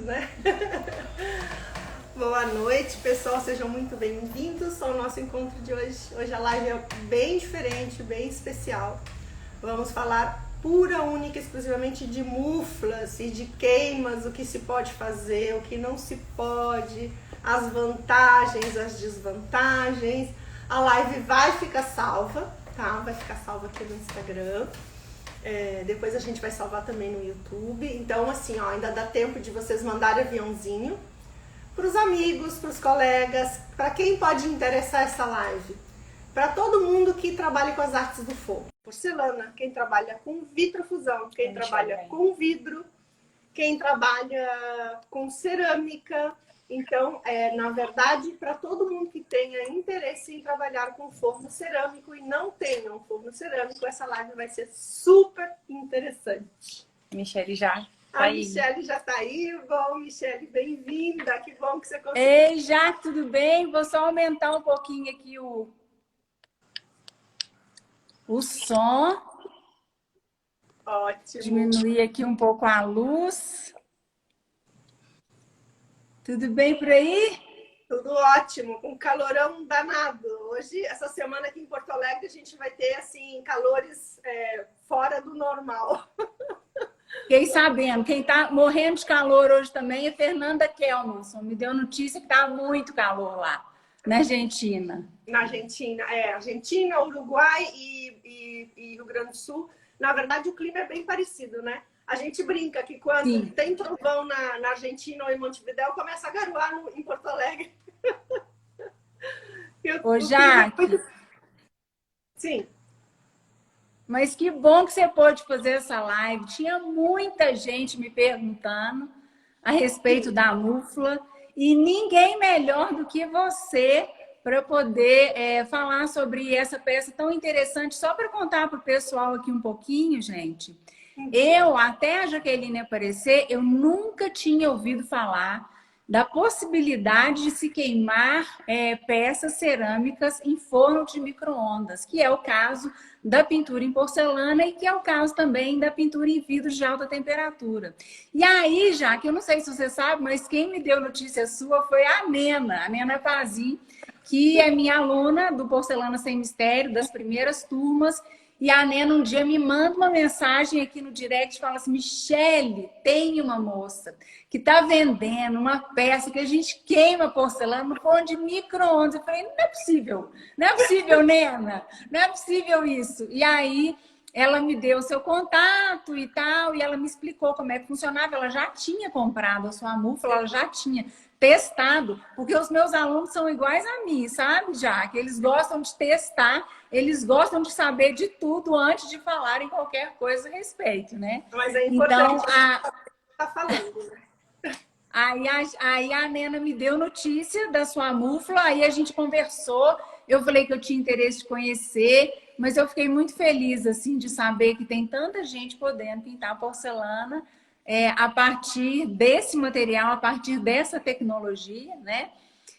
Né? Boa noite, pessoal, sejam muito bem-vindos ao nosso encontro de hoje. Hoje a live é bem diferente, bem especial. Vamos falar pura, única, exclusivamente de muflas e de queimas, o que se pode fazer, o que não se pode, as vantagens, as desvantagens. A live vai ficar salva, tá? Vai ficar salva aqui no Instagram. Depois a gente vai salvar também no YouTube. Então, assim, ó, ainda dá tempo de vocês mandarem aviãozinho para os amigos, para os colegas, para quem pode interessar essa live. Para todo mundo que trabalha com as artes do fogo. Porcelana, quem trabalha com vitrofusão, quem trabalha com vidro, quem trabalha com cerâmica. Então, na verdade, para todo mundo que tenha interesse em trabalhar com forno cerâmico e não tenha um forno cerâmico, essa live vai ser super interessante. Michele já A Michele já está aí. Bom, Michele, bem-vinda. Que bom que você conseguiu. Ei, Jaque, tudo bem? Vou só aumentar um pouquinho aqui o som. Ótimo. Diminuir aqui um pouco a luz. Tudo bem por aí? Tudo ótimo, com calorão danado. Hoje, essa semana aqui em Porto Alegre, a gente vai ter, assim, calores fora do normal. Fiquei sabendo. Quem está morrendo de calor hoje também é Fernanda Kelmanson. Me deu notícia que está muito calor lá, na Argentina. Na Argentina, Argentina, Uruguai e Rio Grande do Sul. Na verdade, o clima é bem parecido, né? A gente brinca que quando tem trovão na Argentina ou em Montevidéu, começa a garoar em Porto Alegre. Ô, Jaque. Sim. Mas que bom que você pôde fazer essa live. Tinha muita gente me perguntando a respeito da mufla e ninguém melhor do que você para poder falar sobre essa peça tão interessante. Só para contar para o pessoal aqui um pouquinho, gente. Eu, até a Jaqueline aparecer, eu nunca tinha ouvido falar da possibilidade de se queimar peças cerâmicas em forno de micro-ondas, que é o caso da pintura em porcelana e que é o caso também da pintura em vidro de alta temperatura. E aí, já que eu não sei se você sabe, mas quem me deu notícia sua foi a Nena Pazzi, que é minha aluna do Porcelana Sem Mistério, das primeiras turmas. E a Nena um dia me manda uma mensagem aqui no direct e fala assim: Michele, tem uma moça que está vendendo uma peça que a gente queima porcelana no forno de micro-ondas. Eu falei, não é possível, Nena, não é possível isso. E aí ela me deu o seu contato e tal, e ela me explicou como é que funcionava. Ela já tinha comprado a sua mufla, ela já tinha testado, porque os meus alunos são iguais a mim, sabe, Jaque? Eles gostam de testar, eles gostam de saber de tudo antes de falarem qualquer coisa a respeito, né? Mas é importante então, tá falando, né? Aí a Nena me deu notícia da sua mufla, aí a gente conversou, eu falei que eu tinha interesse de conhecer, mas eu fiquei muito feliz assim de saber que tem tanta gente podendo pintar porcelana a partir desse material, a partir dessa tecnologia, né?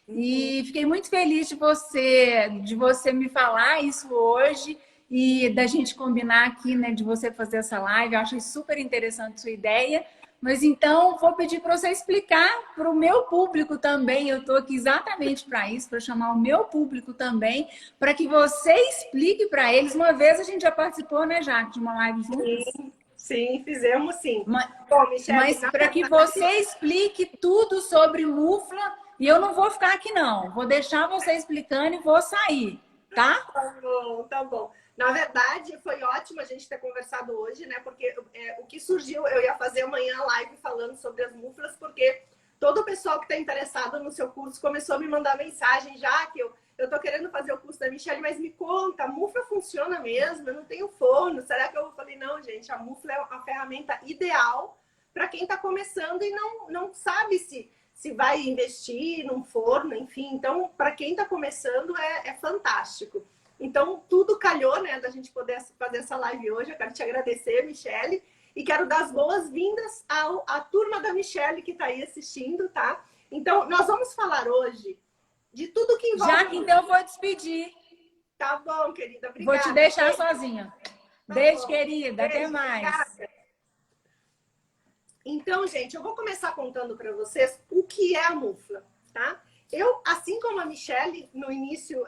E fiquei muito feliz de você me falar isso hoje e da gente combinar aqui, né, de você fazer essa live. Eu achei super interessante a sua ideia. Mas então, vou pedir para você explicar para o meu público também. Eu estou aqui exatamente para isso, para chamar o meu público também, para que você explique para eles. Uma vez a gente já participou, né, Jaque, de uma live juntas? Sim, fizemos sim. Bom, Michele, mas para que você explique tudo sobre mufla, e eu não vou ficar aqui não. Vou deixar você explicando e vou sair, tá? Tá bom, tá bom. Na verdade, foi ótimo a gente ter conversado hoje, né? Porque o que surgiu, eu ia fazer amanhã a live falando sobre as muflas, porque todo o pessoal que está interessado no seu curso começou a me mandar mensagem já que eu tô querendo fazer o curso da Michele, mas me conta, a mufla funciona mesmo? Eu não tenho forno. Será que eu falei, não, gente, a mufla é a ferramenta ideal para quem está começando e não sabe se vai investir num forno, enfim. Então, para quem está começando, é fantástico. Então, tudo calhou, né, da gente poder fazer essa live hoje. Eu quero te agradecer, Michele, e quero dar as boas-vindas à turma da Michele que está aí assistindo, tá? Então, nós vamos falar hoje de tudo que envolve... Já que então eu vou despedir. Tá bom, querida, obrigada. Vou te deixar sozinha. Beijo, querida. Até mais. Obrigada. Então, gente, eu vou começar contando para vocês o que é a mufla, tá? Eu, assim como a Michelle, no início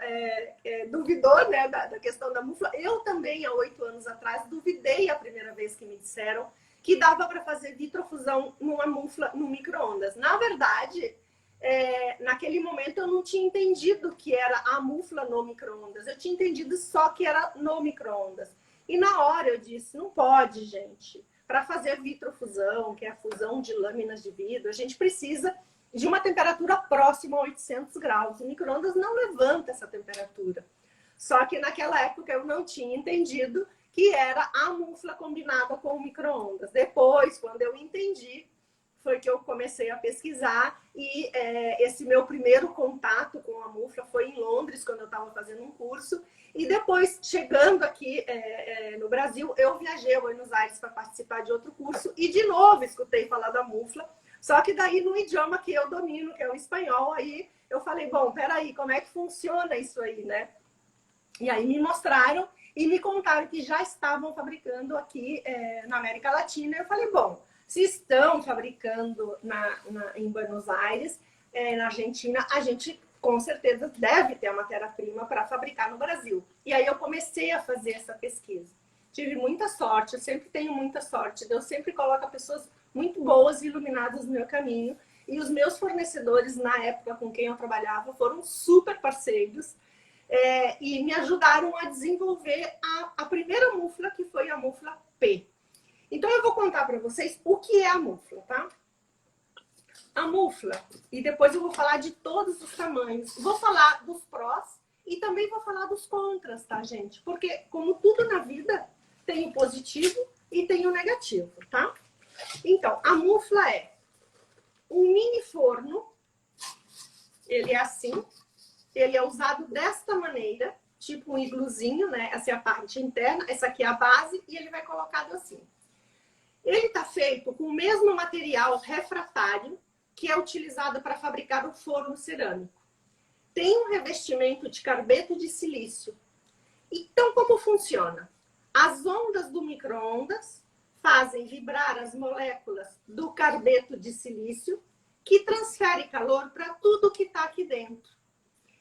duvidou, né, da questão da mufla, eu também, há 8 anos atrás, duvidei a primeira vez que me disseram que dava para fazer vitrofusão numa mufla no micro-ondas. Na verdade, naquele momento eu não tinha entendido que era a mufla no micro-ondas, eu tinha entendido só que era no micro-ondas. E na hora eu disse, não pode, gente. Para fazer vitrofusão, que é a fusão de lâminas de vidro, a gente precisa de uma temperatura próxima a 800 graus. O micro-ondas não levanta essa temperatura. Só que naquela época eu não tinha entendido que era a mufla combinada com o micro-ondas. Depois, quando eu entendi, foi que eu comecei a pesquisar e esse meu primeiro contato com a mufla foi em Londres, quando eu estava fazendo um curso. E depois, chegando aqui no Brasil, eu viajei a Buenos Aires para participar de outro curso e, de novo, escutei falar da mufla. Só que daí, no idioma que eu domino, que é o espanhol, aí eu falei, bom, peraí, como é que funciona isso aí, né? E aí me mostraram e me contaram que já estavam fabricando aqui na América Latina. Eu falei, bom, se estão fabricando em Buenos Aires, na Argentina, a gente com certeza deve ter a matéria-prima para fabricar no Brasil. E aí eu comecei a fazer essa pesquisa. Tive muita sorte, eu sempre tenho muita sorte. Deus sempre coloca pessoas muito boas e iluminadas no meu caminho. E os meus fornecedores, na época com quem eu trabalhava, foram super parceiros. E me ajudaram a desenvolver a primeira mufla, que foi a mufla P. Então, eu vou contar para vocês o que é a mufla, tá? A mufla, e depois eu vou falar de todos os tamanhos. Vou falar dos prós e também vou falar dos contras, tá, gente? Porque, como tudo na vida, tem o positivo e tem o negativo, tá? Então, a mufla é um mini forno. Ele é assim. Ele é usado desta maneira, tipo um igluzinho, né? Essa é a parte interna, essa aqui é a base e ele vai colocado assim. Ele está feito com o mesmo material refratário que é utilizado para fabricar o forno cerâmico. Tem um revestimento de carbeto de silício. Então, como funciona? As ondas do micro-ondas fazem vibrar as moléculas do carbeto de silício, que transfere calor para tudo que está aqui dentro.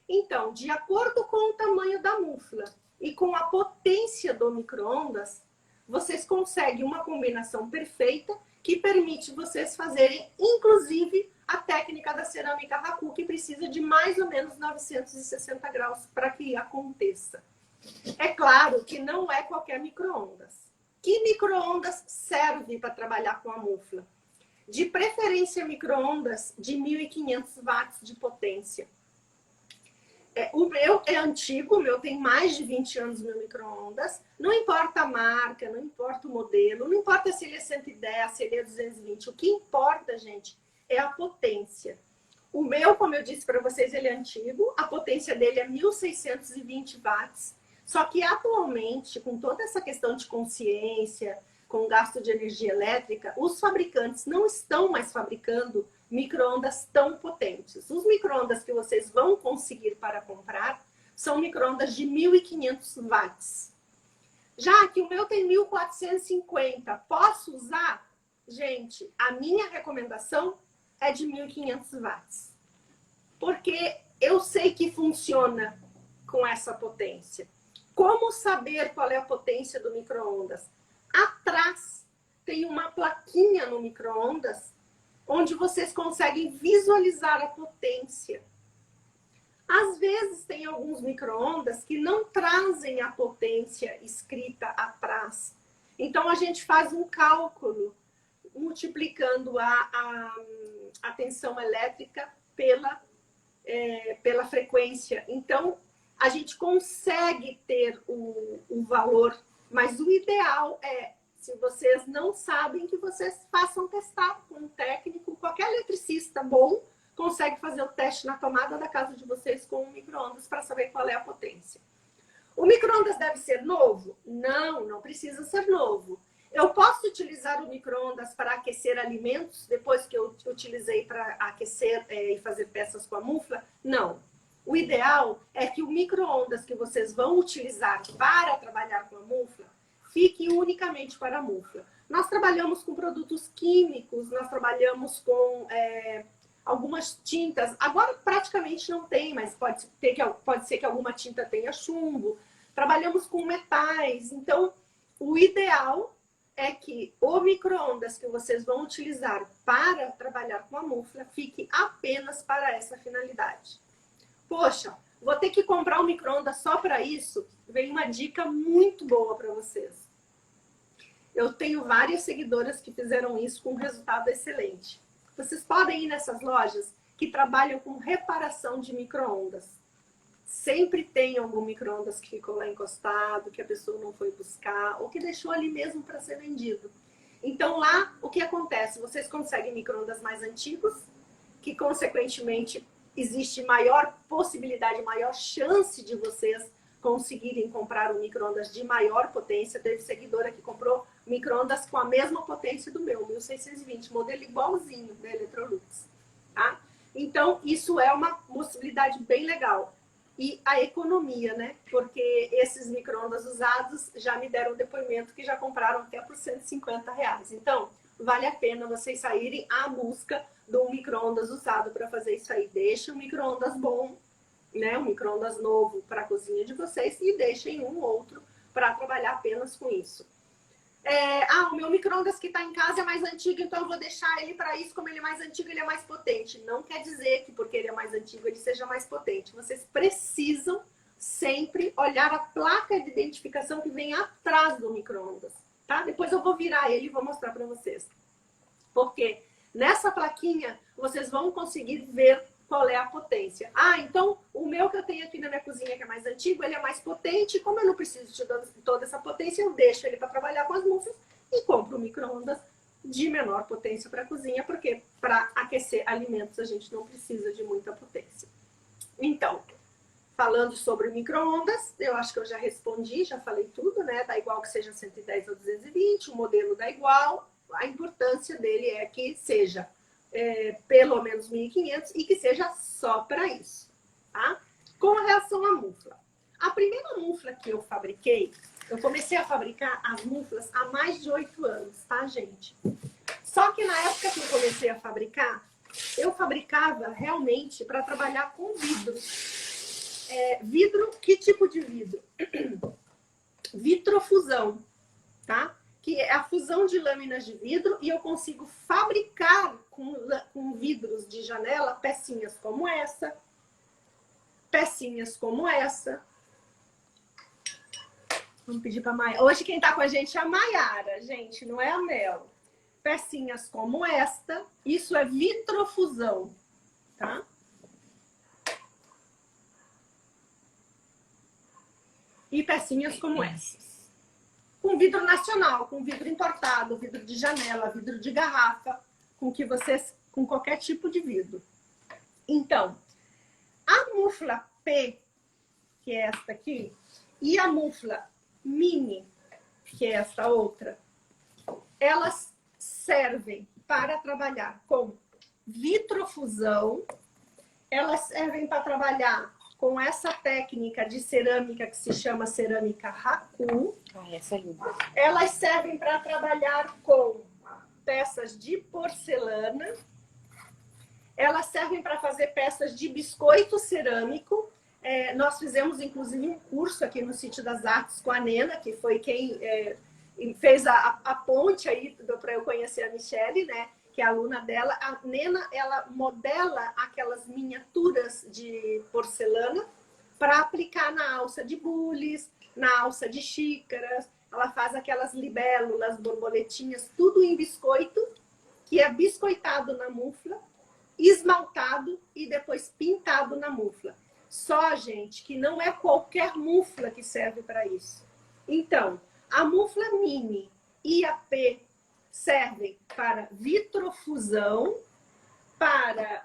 Então, de acordo com o tamanho da mufla e com a potência do micro-ondas, vocês conseguem uma combinação perfeita que permite vocês fazerem, inclusive, a técnica da cerâmica Raku, que precisa de mais ou menos 960 graus para que aconteça. É claro que não é qualquer micro-ondas. Que micro-ondas serve para trabalhar com a mufla? De preferência, micro-ondas de 1.500 watts de potência. O meu é antigo, o meu tem mais de 20 anos, meu micro-ondas. Não importa a marca, não importa o modelo, não importa se ele é 110, se ele é 220. O que importa, gente, é a potência. O meu, como eu disse para vocês, ele é antigo. A potência dele é 1.620 watts. Só que atualmente, com toda essa questão de consciência, com gasto de energia elétrica, os fabricantes não estão mais fabricando micro-ondas tão potentes. Os micro-ondas que vocês vão conseguir para comprar são micro-ondas de 1.500 watts. Já que o meu tem 1.450, posso usar? Gente, a minha recomendação é de 1.500 watts. Porque eu sei que funciona com essa potência. Como saber qual é a potência do micro-ondas? Atrás tem uma plaquinha no micro-ondas onde vocês conseguem visualizar a potência. Às vezes tem alguns micro-ondas que não trazem a potência escrita atrás. Então a gente faz um cálculo multiplicando a tensão elétrica pela frequência. Então a gente consegue ter o valor, mas o ideal é, se vocês não sabem, que vocês façam testar com um técnico. Qualquer eletricista bom consegue fazer o teste na tomada da casa de vocês com um micro-ondas para saber qual é a potência. O micro-ondas deve ser novo? Não, não precisa ser novo. Eu posso utilizar o micro-ondas para aquecer alimentos depois que eu utilizei para aquecer e fazer peças com a mufla? Não. O ideal é que o micro-ondas que vocês vão utilizar para trabalhar com a mufla fique unicamente para a mufla. Nós trabalhamos com produtos químicos, nós trabalhamos com algumas tintas. Agora praticamente não tem, mas pode ser que alguma tinta tenha chumbo. Trabalhamos com metais. Então, o ideal é que o micro-ondas que vocês vão utilizar para trabalhar com a mufla fique apenas para essa finalidade. Poxa, vou ter que comprar um micro-ondas só para isso? Vem uma dica muito boa para vocês. Eu tenho várias seguidoras que fizeram isso com um resultado excelente. Vocês podem ir nessas lojas que trabalham com reparação de micro-ondas. Sempre tem algum micro-ondas que ficou lá encostado, que a pessoa não foi buscar, ou que deixou ali mesmo para ser vendido. Então lá, o que acontece? Vocês conseguem micro-ondas mais antigos, que consequentemente existe maior possibilidade, maior chance de vocês conseguirem comprar um micro-ondas de maior potência. Teve seguidora que comprou micro-ondas com a mesma potência do meu, 1620, modelo igualzinho da Electrolux, tá? Então, isso é uma possibilidade bem legal. E a economia, né? Porque esses micro-ondas usados já me deram depoimento que já compraram até por R$150. Então, vale a pena vocês saírem à busca de um micro-ondas usado para fazer isso aí. Deixa um micro-ondas bom, né? Um micro-ondas novo para a cozinha de vocês e deixem um outro para trabalhar apenas com isso. O meu micro-ondas que está em casa é mais antigo, então eu vou deixar ele para isso. Como ele é mais antigo, ele é mais potente. Não quer dizer que porque ele é mais antigo, ele seja mais potente. Vocês precisam sempre olhar a placa de identificação que vem atrás do micro-ondas, tá? Depois eu vou virar ele e vou mostrar para vocês. Porque nessa plaquinha, vocês vão conseguir ver qual é a potência. Então o meu que eu tenho aqui na minha cozinha, que é mais antigo, ele é mais potente. Como eu não preciso de toda essa potência, eu deixo ele para trabalhar com as muflas e compro um micro-ondas de menor potência para a cozinha, porque para aquecer alimentos a gente não precisa de muita potência. Então, falando sobre micro-ondas, eu acho que eu já respondi, já falei tudo, né? Dá igual que seja 110 ou 220, o modelo dá igual. A importância dele é que seja pelo menos 1.500 e que seja só para isso, tá? Com relação à mufla. A primeira mufla que eu fabriquei, eu comecei a fabricar as muflas há mais de 8 anos, tá, gente? Só que na época que eu comecei a fabricar, eu fabricava realmente para trabalhar com vidro. Vidro, que tipo de vidro? Vitrofusão, tá? Que é a fusão de lâminas de vidro, e eu consigo fabricar com vidros de janela pecinhas como essa, pecinhas como essa. Vamos pedir para a Maiara. Hoje quem está com a gente é a Maiara, gente, não é a Mel. Pecinhas como esta, isso é vitrofusão, tá? E pecinhas como essas. Com vidro nacional, com vidro importado, vidro de janela, vidro de garrafa, com qualquer tipo de vidro. Então, a mufla P, que é esta aqui, e a mufla Mini, que é esta outra, elas servem para trabalhar com vitrofusão, elas servem para trabalhar com essa técnica de cerâmica que se chama cerâmica Raku. Essa é linda. Elas servem para trabalhar com peças de porcelana. Elas servem para fazer peças de biscoito cerâmico. Nós fizemos, inclusive, um curso aqui no Sítio das Artes com a Nena, que foi quem fez a ponte aí para eu conhecer a Michele, né? Que é a aluna dela. A Nena, ela modela aquelas miniaturas de porcelana para aplicar na alça de bules, na alça de xícaras. Ela faz aquelas libélulas, borboletinhas, tudo em biscoito, que é biscoitado na mufla, esmaltado e depois pintado na mufla. Só, gente, que não é qualquer mufla que serve para isso. Então, a mufla Mini e a P servem para vitrofusão, para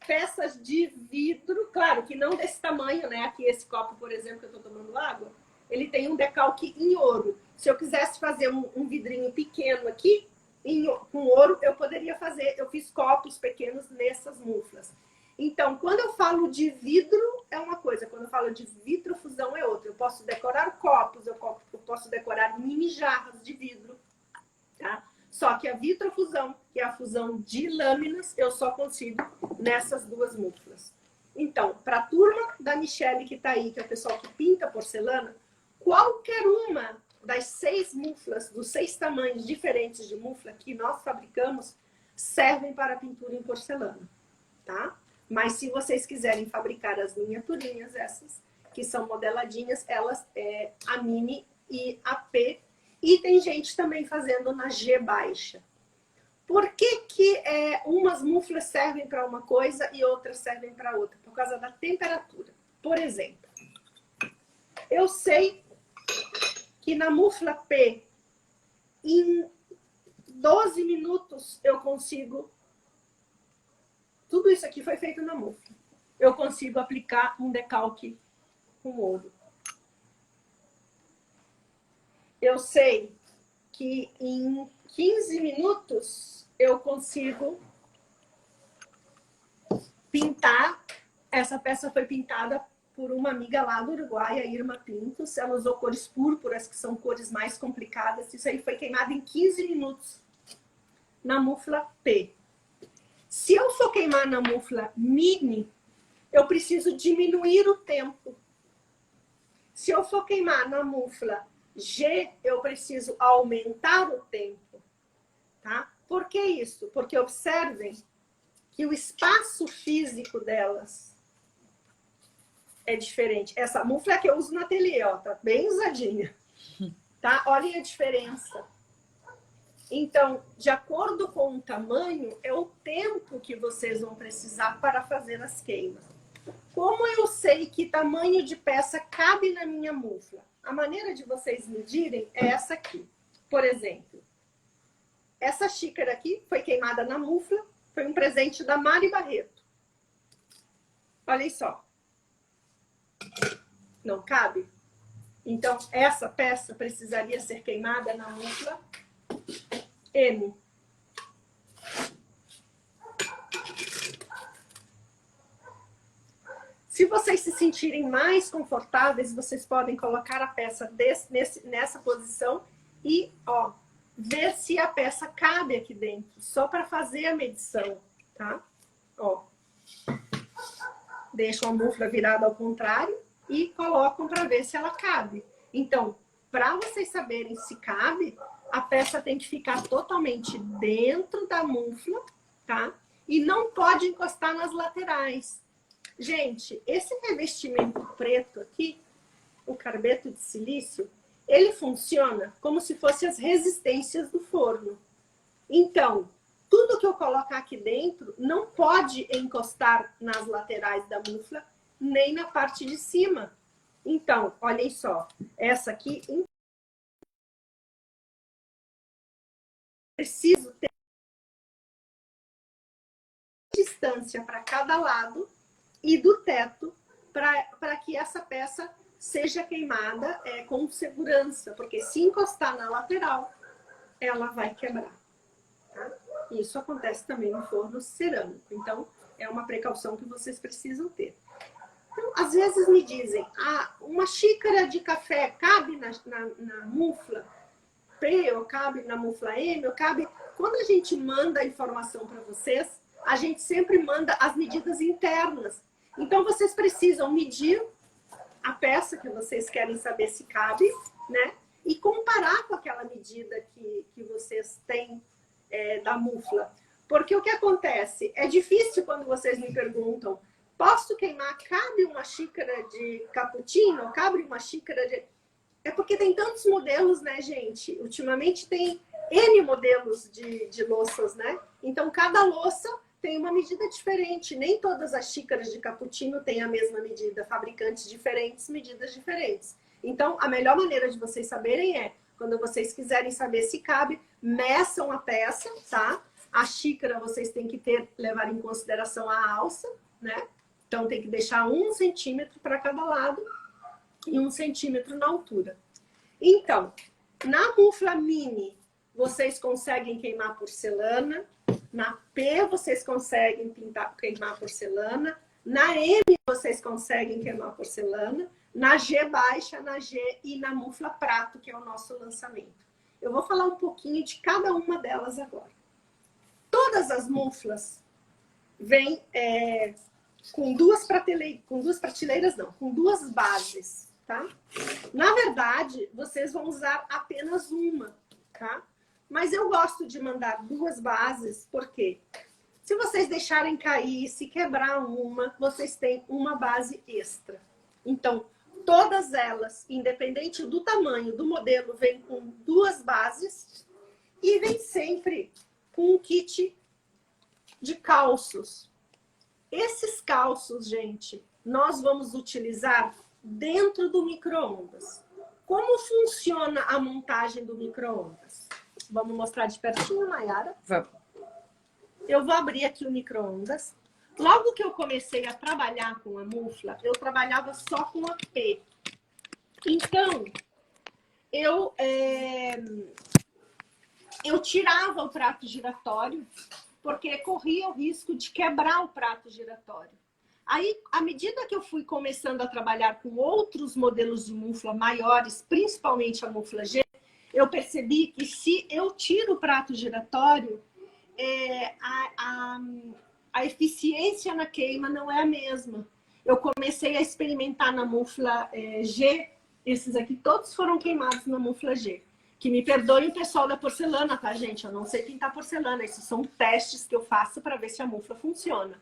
peças de vidro, claro que não desse tamanho, né? Aqui esse copo, por exemplo, que eu estou tomando água, ele tem um decalque em ouro. Se eu quisesse fazer um vidrinho pequeno aqui, com ouro, eu poderia fazer. Eu fiz copos pequenos nessas muflas. Então, quando eu falo de vidro, é uma coisa. Quando eu falo de vitrofusão, é outra. Eu posso decorar copos, eu posso decorar mini jarras de vidro. tá? Só que a vitrofusão, que é a fusão de lâminas, eu só consigo nessas duas muflas. Então, para a turma da Michelle que está aí, que é o pessoal que pinta porcelana, qualquer uma das 6 muflas, dos 6 tamanhos diferentes de mufla que nós fabricamos, servem para pintura em porcelana, tá? Mas se vocês quiserem fabricar as miniaturinhas, essas que são modeladinhas, elas é a mini e a P. E tem gente também fazendo na G baixa. Por que umas muflas servem para uma coisa e outras servem para outra? Por causa da temperatura. Por exemplo, eu sei que na mufla P, em 12 minutos, eu consigo... Tudo isso aqui foi feito na mufla. Eu consigo aplicar um decalque com ouro. Eu sei que em 15 minutos eu consigo pintar. Essa peça foi pintada por uma amiga lá do Uruguai, a Irma Pintos. Ela usou cores púrpuras, que são cores mais complicadas. Isso aí foi queimado em 15 minutos na mufla P. Se eu for queimar na mufla mini, eu preciso diminuir o tempo. Se eu for queimar na mufla G, eu preciso aumentar o tempo, tá? Por que isso? Porque observem que o espaço físico delas é diferente. Essa mufla que eu uso no ateliê, ó, tá bem usadinha, tá? Olhem a diferença. Então, de acordo com o tamanho, é o tempo que vocês vão precisar para fazer as queimas. Como eu sei que tamanho de peça cabe na minha mufla? A maneira de vocês medirem é essa aqui. Por exemplo, essa xícara aqui foi queimada na mufla, foi um presente da Mari Barreto. Olha só. Não cabe? Então, essa peça precisaria ser queimada na mufla M. Se vocês se sentirem mais confortáveis, vocês podem colocar a peça nessa posição e, ó, ver se a peça cabe aqui dentro, só para fazer a medição, tá? Ó. Deixam a mufla virada ao contrário e colocam para ver se ela cabe. Então, para vocês saberem se cabe, a peça tem que ficar totalmente dentro da mufla, tá? E não pode encostar nas laterais. Gente, esse revestimento preto aqui, o carbeto de silício, ele funciona como se fossem as resistências do forno. Então, tudo que eu colocar aqui dentro não pode encostar nas laterais da mufla, nem na parte de cima. Então, olhem só, essa aqui... Preciso ter distância para cada lado e do teto para que essa peça seja queimada com segurança, porque se encostar na lateral, ela vai quebrar. Tá? Isso acontece também no forno cerâmico, então é uma precaução que vocês precisam ter. Então, às vezes me dizem, uma xícara de café cabe na mufla P, ou cabe na mufla M, ou cabe... Quando a gente manda a informação para vocês, a gente sempre manda as medidas internas. Então, vocês precisam medir a peça que vocês querem saber se cabe, né? E comparar com aquela medida que vocês têm da mufla. Porque o que acontece? É difícil quando vocês me perguntam, posso queimar, cabe uma xícara de cappuccino? Cabe uma xícara de... É porque tem tantos modelos, né, gente? Ultimamente tem N modelos de louças, né? Então, cada louça tem uma medida diferente. Nem todas as xícaras de cappuccino têm a mesma medida. Fabricantes diferentes, medidas diferentes. Então, a melhor maneira de vocês saberem é, quando vocês quiserem saber se cabe, meçam a peça, tá? A xícara vocês têm que levar em consideração a alça, né? Então, tem que deixar 1 centímetro para cada lado e 1 centímetro na altura. Então, na mufla mini, vocês conseguem queimar porcelana. Na P, vocês conseguem queimar porcelana. Na M, vocês conseguem queimar porcelana. Na G baixa, na G e na mufla prato, que é o nosso lançamento. Eu vou falar um pouquinho de cada uma delas agora. Todas as muflas vêm com duas prateleiras, não, com duas bases, tá? Na verdade, vocês vão usar apenas uma, tá? Mas eu gosto de mandar duas bases, porque se vocês deixarem cair, se quebrar uma, vocês têm uma base extra. Então, todas elas, independente do tamanho do modelo, vem com duas bases e vem sempre com um kit de calços. Esses calços, gente, nós vamos utilizar dentro do micro-ondas. Como funciona a montagem do micro-ondas? Vamos mostrar de pertinho, Nayara? Vamos. Eu vou abrir aqui o micro-ondas. Logo que eu comecei a trabalhar com a mufla, eu trabalhava só com a P. Então, eu tirava o prato giratório, porque corria o risco de quebrar o prato giratório. Aí, à medida que eu fui começando a trabalhar com outros modelos de mufla maiores, principalmente a mufla G, eu percebi que se eu tiro o prato giratório, a eficiência na queima não é a mesma. Eu comecei a experimentar na mufla G, esses aqui todos foram queimados na mufla G. Que me perdoe o pessoal da porcelana, tá, gente? Eu não sei pintar porcelana. Esses são testes que eu faço para ver se a mufla funciona.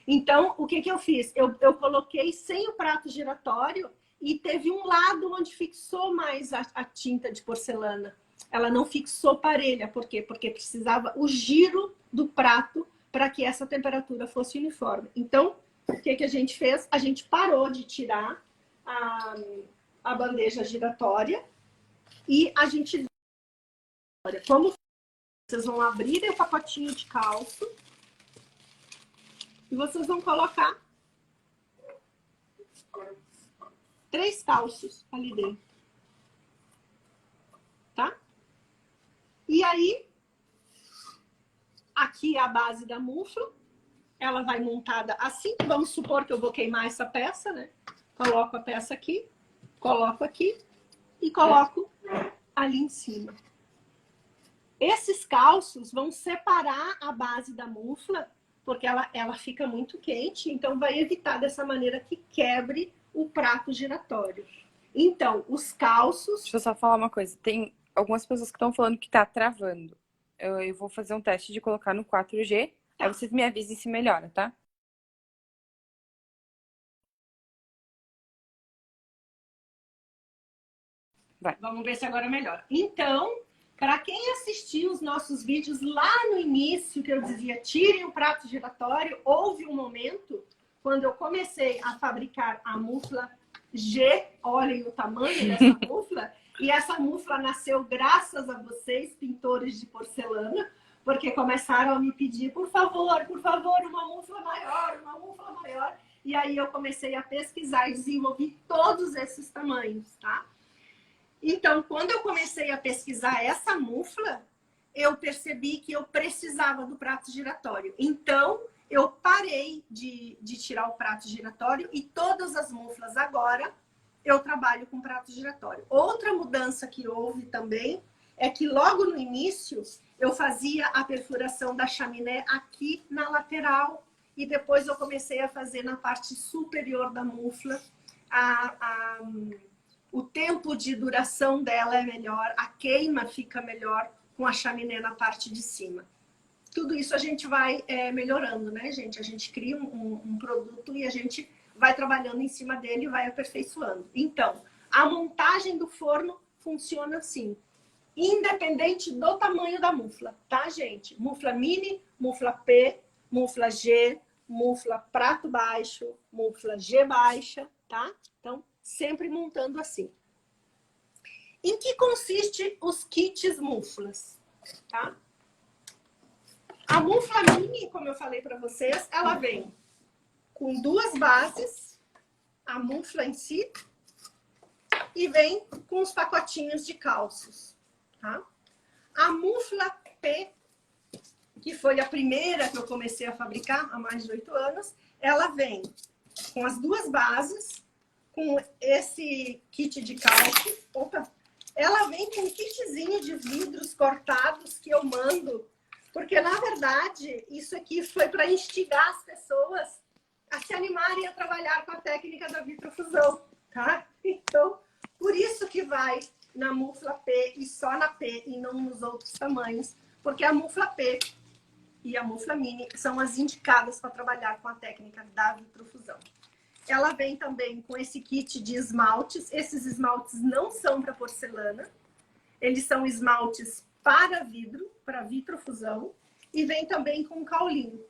Então, o que eu fiz? Eu coloquei sem o prato giratório e teve um lado onde fixou mais a tinta de porcelana. Ela não fixou parelha. Por quê? Porque precisava o giro do prato para que essa temperatura fosse uniforme. Então, o que a gente fez? A gente parou de tirar a bandeja giratória e a gente... Como vocês vão abrir o pacotinho de calço e vocês vão colocar 3 calços ali dentro. Tá? E aí, aqui é a base da mufla. Ela vai montada assim. Vamos supor que eu vou queimar essa peça, né? Coloco a peça aqui, coloco aqui e coloco ali em cima. Esses calços vão separar a base da mufla, porque ela fica muito quente, então vai evitar dessa maneira que quebre o prato giratório. Então, os calços... Deixa eu só falar uma coisa. Tem algumas pessoas que estão falando que tá travando. Eu vou fazer um teste de colocar no 4G. Aí vocês me avisem se melhora, tá? Vai. Vamos ver se agora melhora. Então, para quem assistiu os nossos vídeos lá no início, que eu dizia, tirem o prato giratório, houve um momento, quando eu comecei a fabricar a mufla G, olhem o tamanho dessa mufla, e essa mufla nasceu graças a vocês, pintores de porcelana, porque começaram a me pedir, por favor, uma mufla maior, uma mufla maior. E aí eu comecei a pesquisar e desenvolvi todos esses tamanhos, tá? Então, quando eu comecei a pesquisar essa mufla, eu percebi que eu precisava do prato giratório. Então, eu parei de tirar o prato giratório e todas as muflas agora eu trabalho com prato giratório. Outra mudança que houve também é que logo no início eu fazia a perfuração da chaminé aqui na lateral e depois eu comecei a fazer na parte superior da mufla. O tempo de duração dela é melhor, a queima fica melhor com a chaminé na parte de cima. Tudo isso a gente vai melhorando, né, gente? A gente cria um produto e a gente vai trabalhando em cima dele e vai aperfeiçoando. Então, a montagem do forno funciona assim, independente do tamanho da mufla, tá, gente? Mufla mini, mufla P, mufla G, mufla prato baixo, mufla G baixa, tá? Então, sempre montando assim. Em que consiste os kits muflas, tá? A mufla mini, como eu falei para vocês, ela vem com 2 bases, a mufla em si, e vem com os pacotinhos de calços, tá? A mufla P, que foi a primeira que eu comecei a fabricar há mais de 8 anos, ela vem com as 2 bases, com esse kit de calços. Opa, Ela vem com um kitzinho de vidros cortados que eu mando, porque, na verdade, isso aqui foi para instigar as pessoas a se animarem a trabalhar com a técnica da vitrofusão, tá? Então, por isso que vai na mufla P e só na P e não nos outros tamanhos, porque a mufla P e a mufla mini são as indicadas para trabalhar com a técnica da vitrofusão. Ela vem também com esse kit de esmaltes. Esses esmaltes não são para porcelana, eles são esmaltes para vidro, para vitrofusão, e vem também com caulinho.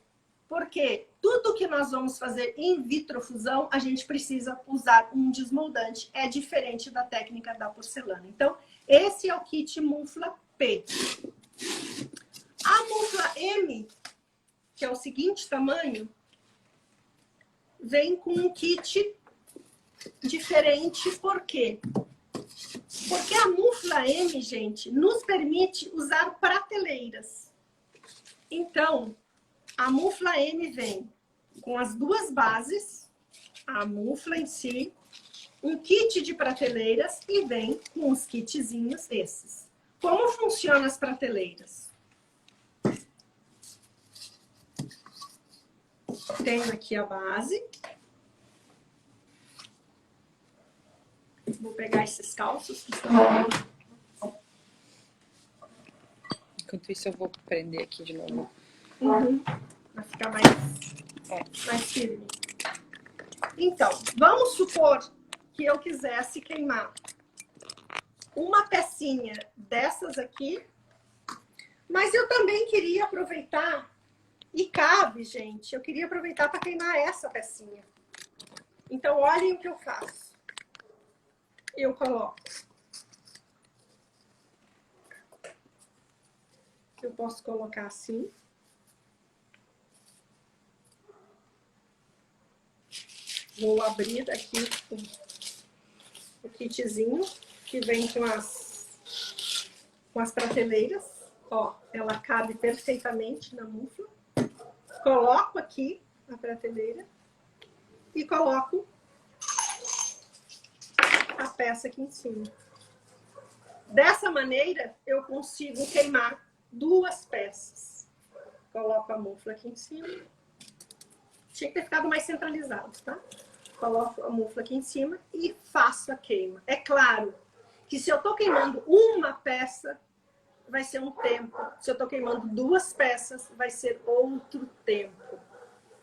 Porque tudo que nós vamos fazer em vitrofusão, a gente precisa usar um desmoldante. É diferente da técnica da porcelana. Então, esse é o kit mufla P. A mufla M, que é o seguinte tamanho, vem com um kit diferente. Por quê? Porque a mufla M, gente, nos permite usar prateleiras. Então, a mufla M vem com as duas bases, a mufla em si, um kit de prateleiras e vem com os kitzinhos esses. Como funcionam as prateleiras? Tenho aqui a base. Vou pegar esses calços que estão aqui. Enquanto isso, eu vou prender aqui de novo. Vai ficar mais firme. Então, vamos supor que eu quisesse queimar uma pecinha dessas aqui, mas eu também queria aproveitar, e cabe, gente, eu queria aproveitar para queimar essa pecinha. Então, olhem o que eu faço. Eu coloco. Eu posso colocar assim. Vou abrir daqui o kitzinho que vem com as prateleiras. Ó, ela cabe perfeitamente na mufla. Coloco aqui a prateleira e coloco a peça aqui em cima. Dessa maneira, eu consigo queimar duas peças. Coloco a mufla aqui em cima. Tinha que ter ficado mais centralizado, tá? Coloco a mufla aqui em cima e faço a queima. É claro que se eu tô queimando uma peça, vai ser um tempo. Se eu tô queimando duas peças, vai ser outro tempo,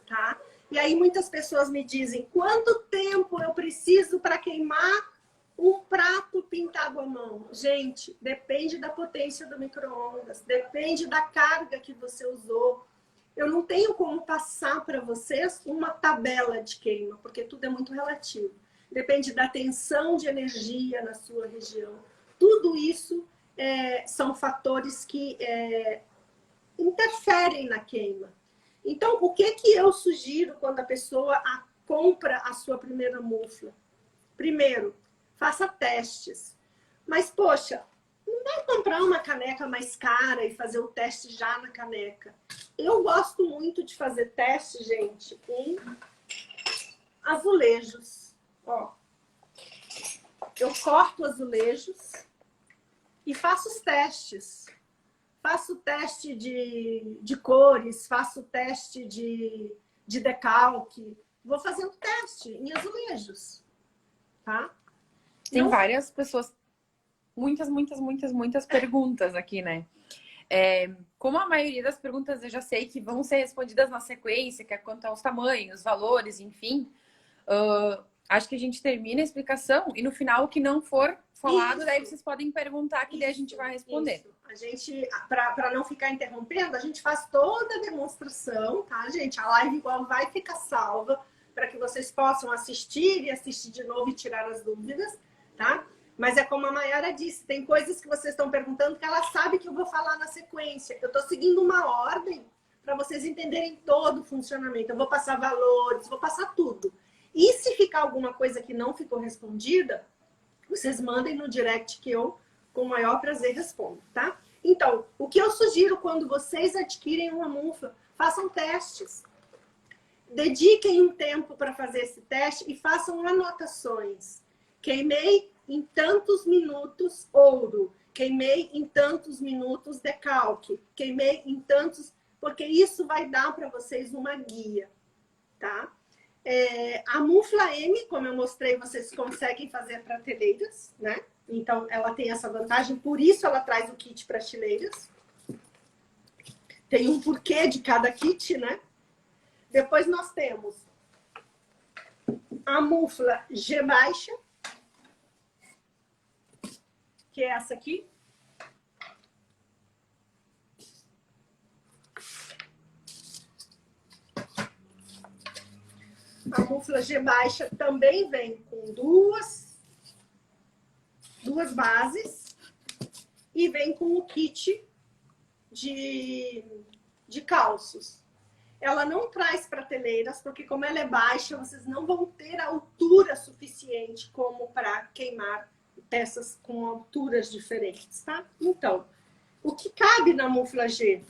tá? E aí muitas pessoas me dizem, quanto tempo eu preciso para queimar um prato pintado à mão? Gente, depende da potência do micro-ondas, depende da carga que você usou. Eu não tenho como passar para vocês uma tabela de queima, porque tudo é muito relativo. Depende da tensão de energia na sua região. Tudo isso são fatores que interferem na queima. Então, o que eu sugiro quando a pessoa compra a sua primeira mufla? Primeiro, faça testes. Mas, poxa, não vai comprar uma caneca mais cara e fazer o teste já na caneca. Eu gosto muito de fazer teste, gente, em azulejos. Ó, eu corto azulejos e faço os testes. Faço teste de cores, faço teste de decalque. Vou fazendo teste em azulejos, tá? Tem várias pessoas, muitas perguntas aqui, né? Como a maioria das perguntas eu já sei que vão ser respondidas na sequência, que é quanto aos tamanhos, valores, enfim. Acho que a gente termina a explicação e no final o que não for falado, Isso. daí vocês podem perguntar que daí a gente vai responder. Isso. A gente, para não ficar interrompendo, a gente faz toda a demonstração, tá, gente? A live igual vai ficar salva para que vocês possam assistir e assistir de novo e tirar as dúvidas, tá? Mas é como a Mayara disse, tem coisas que vocês estão perguntando que ela sabe que eu vou falar na sequência. Eu estou seguindo uma ordem para vocês entenderem todo o funcionamento. Eu vou passar valores, vou passar tudo. E se ficar alguma coisa que não ficou respondida, vocês mandem no direct que eu, com o maior prazer, respondo, tá? Então, o que eu sugiro quando vocês adquirem uma mufla, façam testes. Dediquem um tempo para fazer esse teste e façam anotações. Queimei em tantos minutos ouro, queimei em tantos minutos decalque, queimei em tantos... Porque isso vai dar para vocês uma guia, tá? A mufla M, como eu mostrei, vocês conseguem fazer prateleiras, né? Então, ela tem essa vantagem, por isso ela traz o kit prateleiras. Tem um porquê de cada kit, né? Depois nós temos a mufla G baixa, que é essa aqui. A mufla G baixa também vem com duas bases e vem com o kit de calços. Ela não traz prateleiras, porque como ela é baixa, vocês não vão ter altura suficiente como para queimar peças com alturas diferentes, tá? Então, o que cabe na mufla G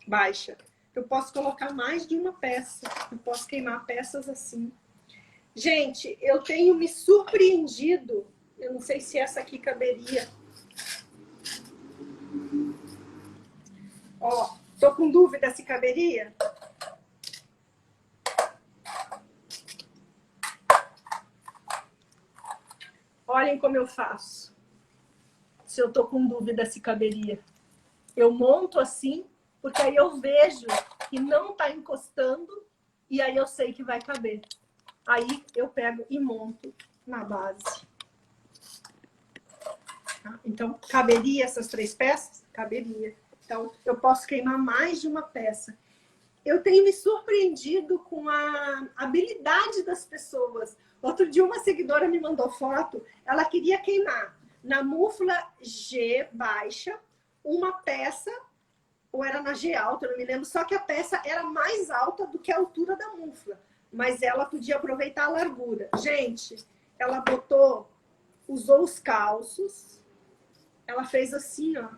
baixa? Eu posso colocar mais de uma peça. Eu posso queimar peças assim. Gente, eu tenho me surpreendido. Eu não sei se essa aqui caberia. Ó, tô com dúvida se caberia. Olhem como eu faço. Se eu tô com dúvida se caberia. Eu monto assim, porque aí eu vejo que não tá encostando e aí eu sei que vai caber. Aí eu pego e monto na base. Tá? Então, caberia essas 3 peças? Caberia. Então, eu posso queimar mais de uma peça. Eu tenho me surpreendido com a habilidade das pessoas. Outro dia uma seguidora me mandou foto, ela queria queimar na mufla G baixa uma peça, ou era na G alta, eu não me lembro, só que a peça era mais alta do que a altura da mufla, mas ela podia aproveitar a largura. Gente, ela usou os calços, ela fez assim, ó,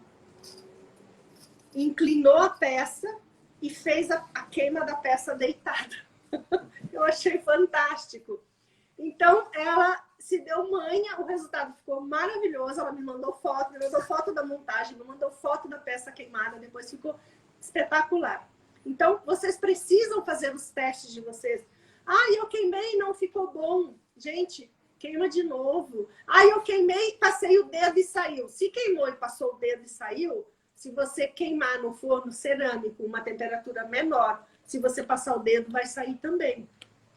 inclinou a peça e fez a queima da peça deitada. Eu achei fantástico. Então, ela se deu manha, o resultado ficou maravilhoso. Ela me mandou foto da montagem, me mandou foto da peça queimada, depois ficou espetacular. Então, vocês precisam fazer os testes de vocês. Ah, eu queimei, não ficou bom. Gente, queima de novo. Ah, eu queimei, passei o dedo e saiu. Se queimou e passou o dedo e saiu, se você queimar no forno cerâmico, uma temperatura menor, se você passar o dedo, vai sair também.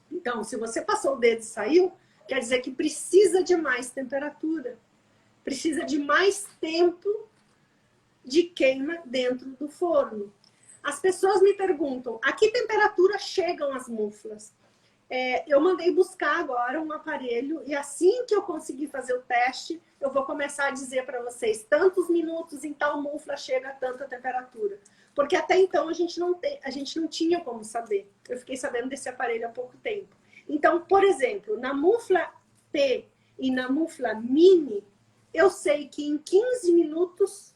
Então, se você passou o dedo e saiu, quer dizer que precisa de mais temperatura. Precisa de mais tempo de queima dentro do forno. As pessoas me perguntam, a que temperatura chegam as muflas? Eu mandei buscar agora um aparelho e assim que eu conseguir fazer o teste, eu vou começar a dizer para vocês, tantos minutos em tal mufla chega a tanta temperatura. Porque até então a gente não tinha como saber. Eu fiquei sabendo desse aparelho há pouco tempo. Então, por exemplo, na mufla P e na mufla Mini, eu sei que em 15 minutos,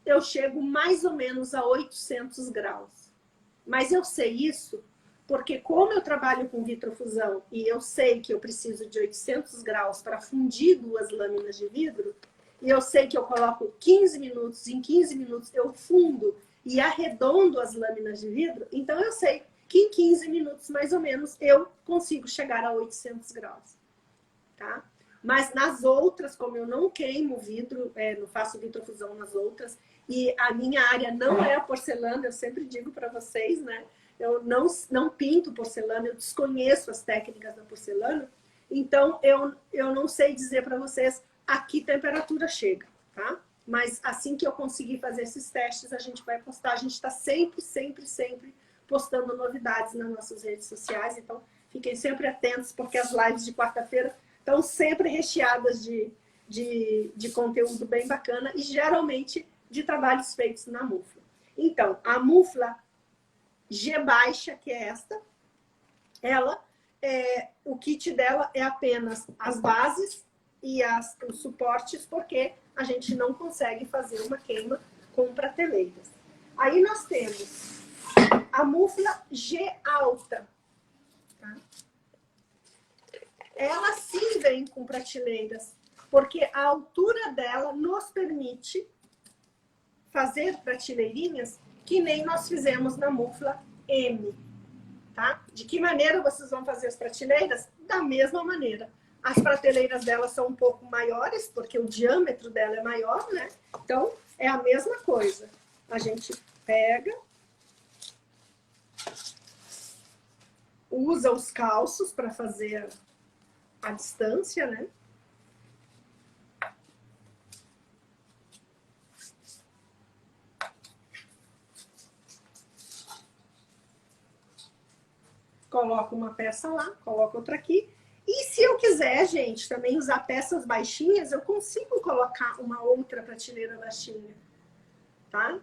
eu chego mais ou menos a 800 graus. Mas eu sei isso porque como eu trabalho com vitrofusão e eu sei que eu preciso de 800 graus para fundir 2 lâminas de vidro, e eu sei que eu coloco 15 minutos, em 15 minutos eu fundo e arredondo as lâminas de vidro, então eu sei que em 15 minutos, mais ou menos, eu consigo chegar a 800 graus. Tá? Mas nas outras, como eu não queimo vidro, não faço vitrofusão nas outras, e a minha área não é a porcelana, eu sempre digo para vocês, né? Eu não pinto porcelana, eu desconheço as técnicas da porcelana, então eu não sei dizer para vocês a que temperatura chega, tá? Mas assim que eu conseguir fazer esses testes, a gente vai postar. A gente está sempre postando novidades nas nossas redes sociais, então fiquem sempre atentos, porque as lives de quarta-feira estão sempre recheadas de conteúdo bem bacana e geralmente de trabalhos feitos na mufla. Então, a mufla G baixa, que é esta, o kit dela é apenas as bases e os suportes, porque a gente não consegue fazer uma queima com prateleiras. Aí nós temos a mufla G alta. Tá? ela sim vem com prateleiras, porque a altura dela nos permite fazer prateleirinhas que nem nós fizemos na mufla M, tá? De que maneira vocês vão fazer as prateleiras? Da mesma maneira. As prateleiras dela são um pouco maiores, porque o diâmetro dela é maior, né? Então, é a mesma coisa. A gente pega, usa os calços para fazer a distância, né? Coloco uma peça lá, coloco outra aqui. E se eu quiser, gente, também usar peças baixinhas, eu consigo colocar uma outra prateleira baixinha, tá?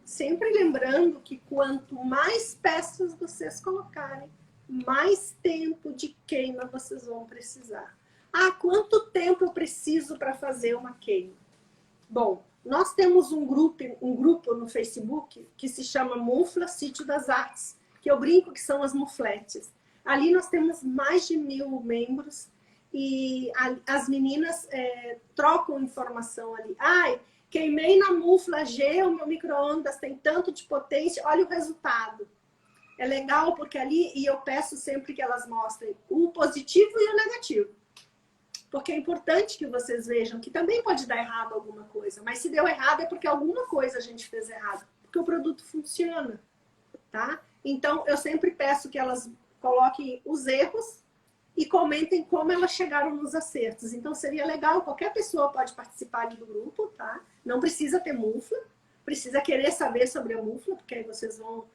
Sempre lembrando que quanto mais peças vocês colocarem, mais tempo de queima vocês vão precisar. Ah, quanto tempo eu preciso para fazer uma queima? Bom, nós temos um grupo no Facebook que se chama Mufla Sítio das Artes, que eu brinco que são as mufletes. Ali nós temos mais de 1000 membros e as meninas trocam informação ali. Ai, queimei na mufla G, o meu micro-ondas tem tanto de potência, olha o resultado. É legal porque ali, e eu peço sempre que elas mostrem o positivo e o negativo. Porque é importante que vocês vejam que também pode dar errado alguma coisa. Mas se deu errado é porque alguma coisa a gente fez errado. Porque o produto funciona, tá? Então, eu sempre peço que elas coloquem os erros e comentem como elas chegaram nos acertos. Então, seria legal, qualquer pessoa pode participar ali do grupo, tá? Não precisa ter mufla, precisa querer saber sobre a mufla, porque aí vocês vão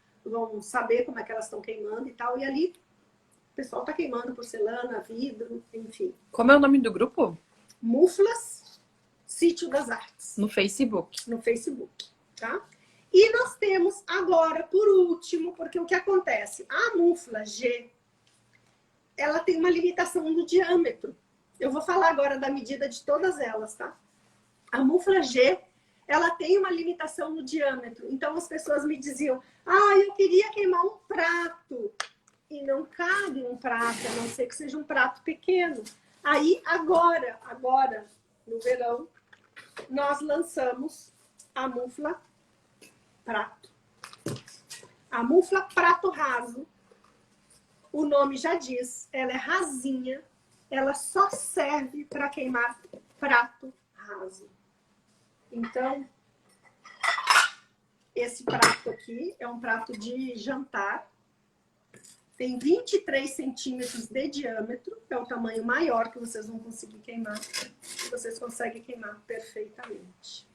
saber como é que elas estão queimando e tal. E ali, o pessoal tá queimando porcelana, vidro, enfim. Como é o nome do grupo? Muflas Sítio das Artes. No Facebook. No Facebook, tá? E nós temos agora, por último, porque o que acontece? A mufla G, ela tem uma limitação no diâmetro. Eu vou falar agora da medida de todas elas, tá? A mufla G, ela tem uma limitação no diâmetro. Então, as pessoas me diziam, eu queria queimar um prato. E não cabe um prato, a não ser que seja um prato pequeno. Aí, agora, no verão, nós lançamos a mufla prato. A mufla prato raso, o nome já diz, ela é rasinha, ela só serve para queimar prato raso. Então, esse prato aqui é um prato de jantar, tem 23 centímetros de diâmetro, é o tamanho maior que vocês vão conseguir queimar, e vocês conseguem queimar perfeitamente.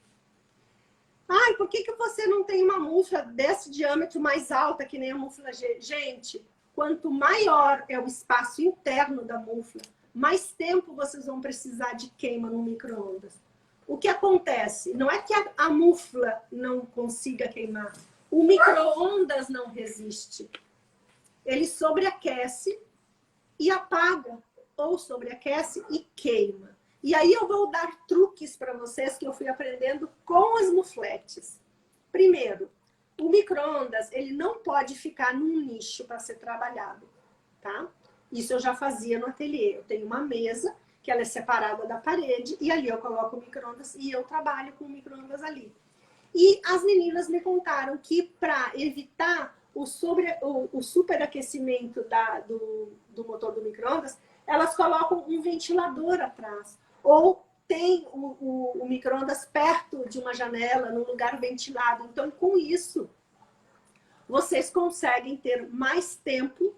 Ai, por que você não tem uma mufla desse diâmetro mais alta que nem a mufla G? Gente, quanto maior é o espaço interno da mufla, mais tempo vocês vão precisar de queima no micro-ondas. O que acontece? Não é que a mufla não consiga queimar, o micro-ondas não resiste. Ele sobreaquece e apaga, ou sobreaquece e queima. E aí eu vou dar truques para vocês que eu fui aprendendo com as mufletes. Primeiro, o micro-ondas, ele não pode ficar num nicho para ser trabalhado, tá? Isso eu já fazia no ateliê. Eu tenho uma mesa, que ela é separada da parede, e ali eu coloco o micro-ondas e eu trabalho com o micro-ondas ali. E as meninas me contaram que para evitar o superaquecimento do motor do micro-ondas, elas colocam um ventilador atrás. Ou tem o micro-ondas perto de uma janela, num lugar ventilado. Então, com isso, vocês conseguem ter mais tempo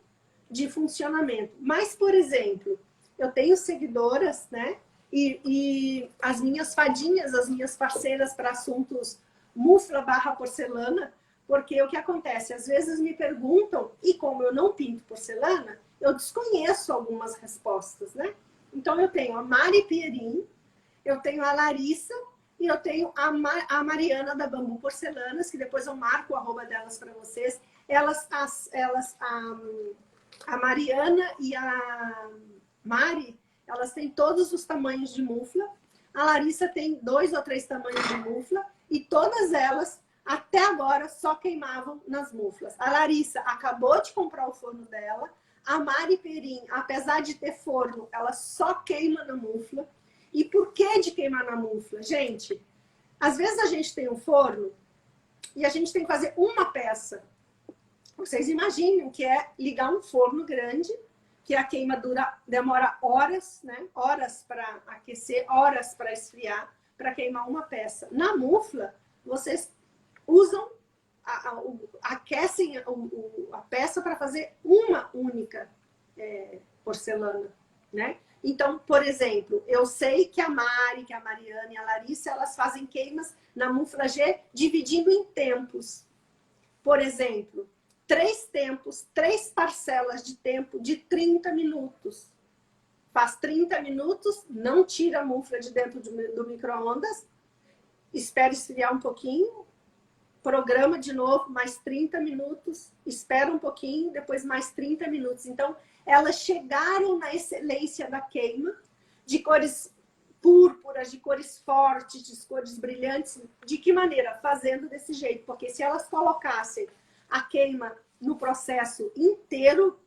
de funcionamento. Mas, por exemplo, eu tenho seguidoras, né? E as minhas fadinhas, as minhas parceiras para assuntos mufla / porcelana, porque o que acontece? Às vezes me perguntam, e como eu não pinto porcelana, eu desconheço algumas respostas, né? Então, eu tenho a Mari Pierin, eu tenho a Larissa e eu tenho a Mariana da Bambu Porcelanas, que depois eu marco o arroba delas para vocês. A Mariana e a Mari, elas têm todos os tamanhos de mufla. A Larissa tem 2 ou 3 tamanhos de mufla e todas elas, até agora, só queimavam nas muflas. A Larissa acabou de comprar o forno dela. A Mari Perim, apesar de ter forno, ela só queima na mufla. E por que de queimar na mufla? Gente, às vezes a gente tem um forno e a gente tem que fazer uma peça. Vocês imaginem que é ligar um forno grande, que a queima demora horas, né? Horas para aquecer, horas para esfriar, para queimar uma peça. Na mufla, vocês usam, aquecem a peça para fazer uma única porcelana, né? Então, por exemplo, eu sei que a Mari, que a Mariana e a Larissa, elas fazem queimas na mufla G dividindo em tempos. Por exemplo, 3 tempos, 3 parcelas de tempo de 30 minutos. Faz 30 minutos, não tira a mufla de dentro do micro-ondas, espera esfriar um pouquinho, programa de novo, mais 30 minutos, espera um pouquinho, depois mais 30 minutos. Então, elas chegaram na excelência da queima, de cores púrpuras, de cores fortes, de cores brilhantes. De que maneira? Fazendo desse jeito. Porque se elas colocassem a queima no processo inteiro,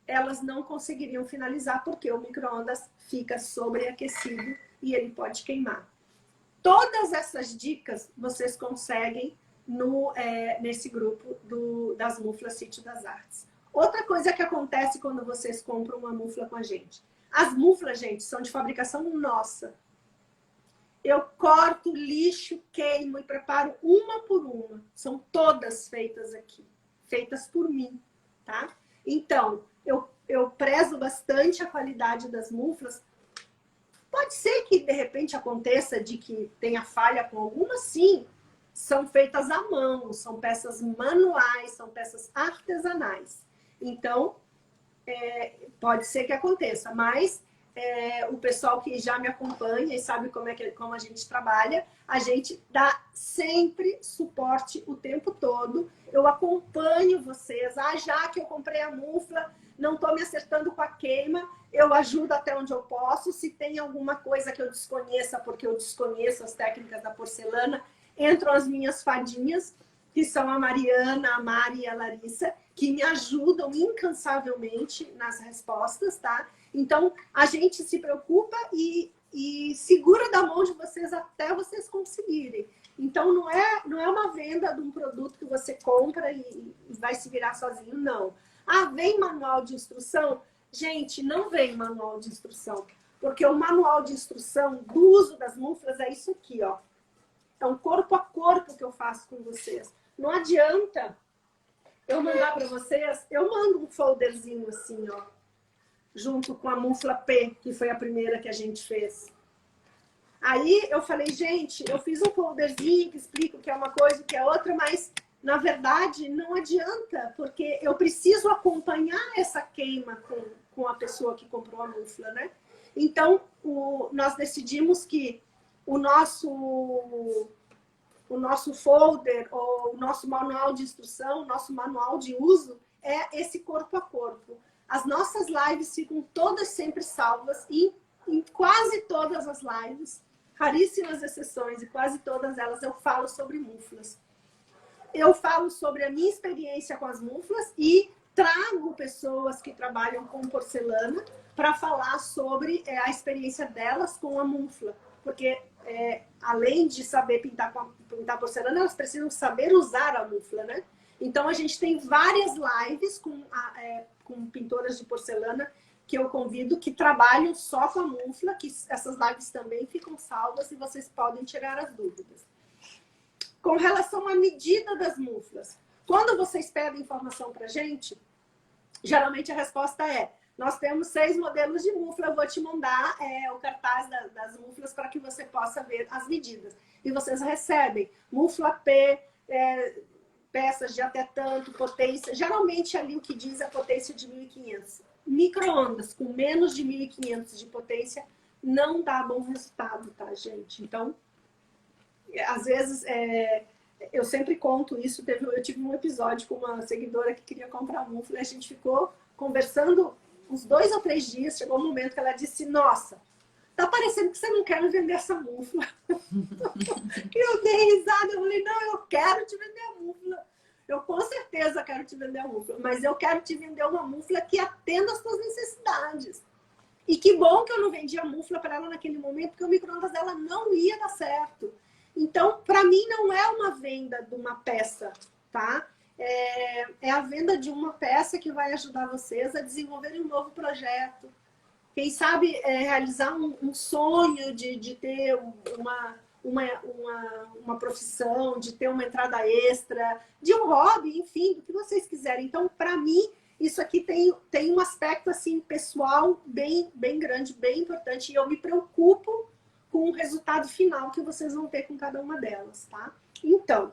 elas não conseguiriam finalizar, porque o micro-ondas fica sobreaquecido e ele pode queimar. Todas essas dicas vocês conseguem nesse grupo das muflas Sítio das Artes. Outra coisa que acontece quando vocês compram uma mufla com a gente. As muflas, gente, são de fabricação nossa. Eu corto, lixo, queimo e preparo uma por uma. São todas feitas aqui. Feitas por mim, tá? Então, eu prezo bastante a qualidade das muflas. Pode ser que, de repente, aconteça de que tenha falha com alguma, sim. São feitas à mão, são peças manuais, são peças artesanais. Então, pode ser que aconteça, mas o pessoal que já me acompanha e sabe como a gente trabalha, a gente dá sempre suporte o tempo todo. Eu acompanho vocês. Já que eu comprei a mufla, não estou me acertando com a queima, eu ajudo até onde eu posso. Se tem alguma coisa que eu desconheça, porque eu desconheço as técnicas da porcelana, entram as minhas fadinhas, que são a Mariana, a Mari e a Larissa, que me ajudam incansavelmente nas respostas, tá? Então, a gente se preocupa e segura da mão de vocês até vocês conseguirem. Então, não é uma venda de um produto que você compra e vai se virar sozinho, não. Vem manual de instrução? Gente, não vem manual de instrução. Porque o manual de instrução do uso das muflas é isso aqui, ó. É um corpo a corpo que eu faço com vocês. Não adianta eu mandar para vocês, eu mando um folderzinho assim, ó, junto com a mufla P, que foi a primeira que a gente fez. Aí eu falei, gente, eu fiz um folderzinho que explica o que é uma coisa, o que é outra, mas na verdade não adianta, porque eu preciso acompanhar essa queima com a pessoa que comprou a mufla, né? Então, nós decidimos que o nosso folder, ou o nosso manual de instrução, o nosso manual de uso é esse corpo a corpo. As nossas lives ficam todas sempre salvas e em quase todas as lives, raríssimas exceções, e quase todas elas eu falo sobre muflas. Eu falo sobre a minha experiência com as muflas e trago pessoas que trabalham com porcelana para falar sobre a experiência delas com a mufla. Porque além de saber pintar porcelana, elas precisam saber usar a mufla, né? Então, a gente tem várias lives com pintoras de porcelana que eu convido, que trabalham só com a mufla, que essas lives também ficam salvas e vocês podem tirar as dúvidas. Com relação à medida das muflas, quando vocês pedem informação pra gente, geralmente a resposta é: nós temos 6 modelos de mufla, eu vou te mandar o cartaz das muflas para que você possa ver as medidas. E vocês recebem mufla P, peças de até tanto, potência. Geralmente ali o que diz é a potência de 1.500. Micro-ondas com menos de 1.500 de potência não dá bom resultado, tá, gente? Então, às vezes, eu sempre conto isso. Eu tive um episódio com uma seguidora que queria comprar mufla e a gente ficou conversando uns 2 ou 3 dias. Chegou um momento que ela disse: nossa, tá parecendo que você não quer me vender essa mufla. Eu dei risada, eu falei: não, eu quero te vender a mufla. Eu com certeza quero te vender a mufla, mas eu quero te vender uma mufla que atenda às tuas necessidades. E que bom que eu não vendi a mufla para ela naquele momento, porque o micro-ondas dela não ia dar certo. Então, para mim, não é uma venda de uma peça, tá? É a venda de uma peça que vai ajudar vocês a desenvolverem um novo projeto. Quem sabe realizar um sonho de ter uma profissão, de ter uma entrada extra, de um hobby, enfim, do que vocês quiserem. Então, para mim, isso aqui tem um aspecto assim pessoal bem grande, bem importante. E eu me preocupo com o resultado final que vocês vão ter com cada uma delas, tá? Então,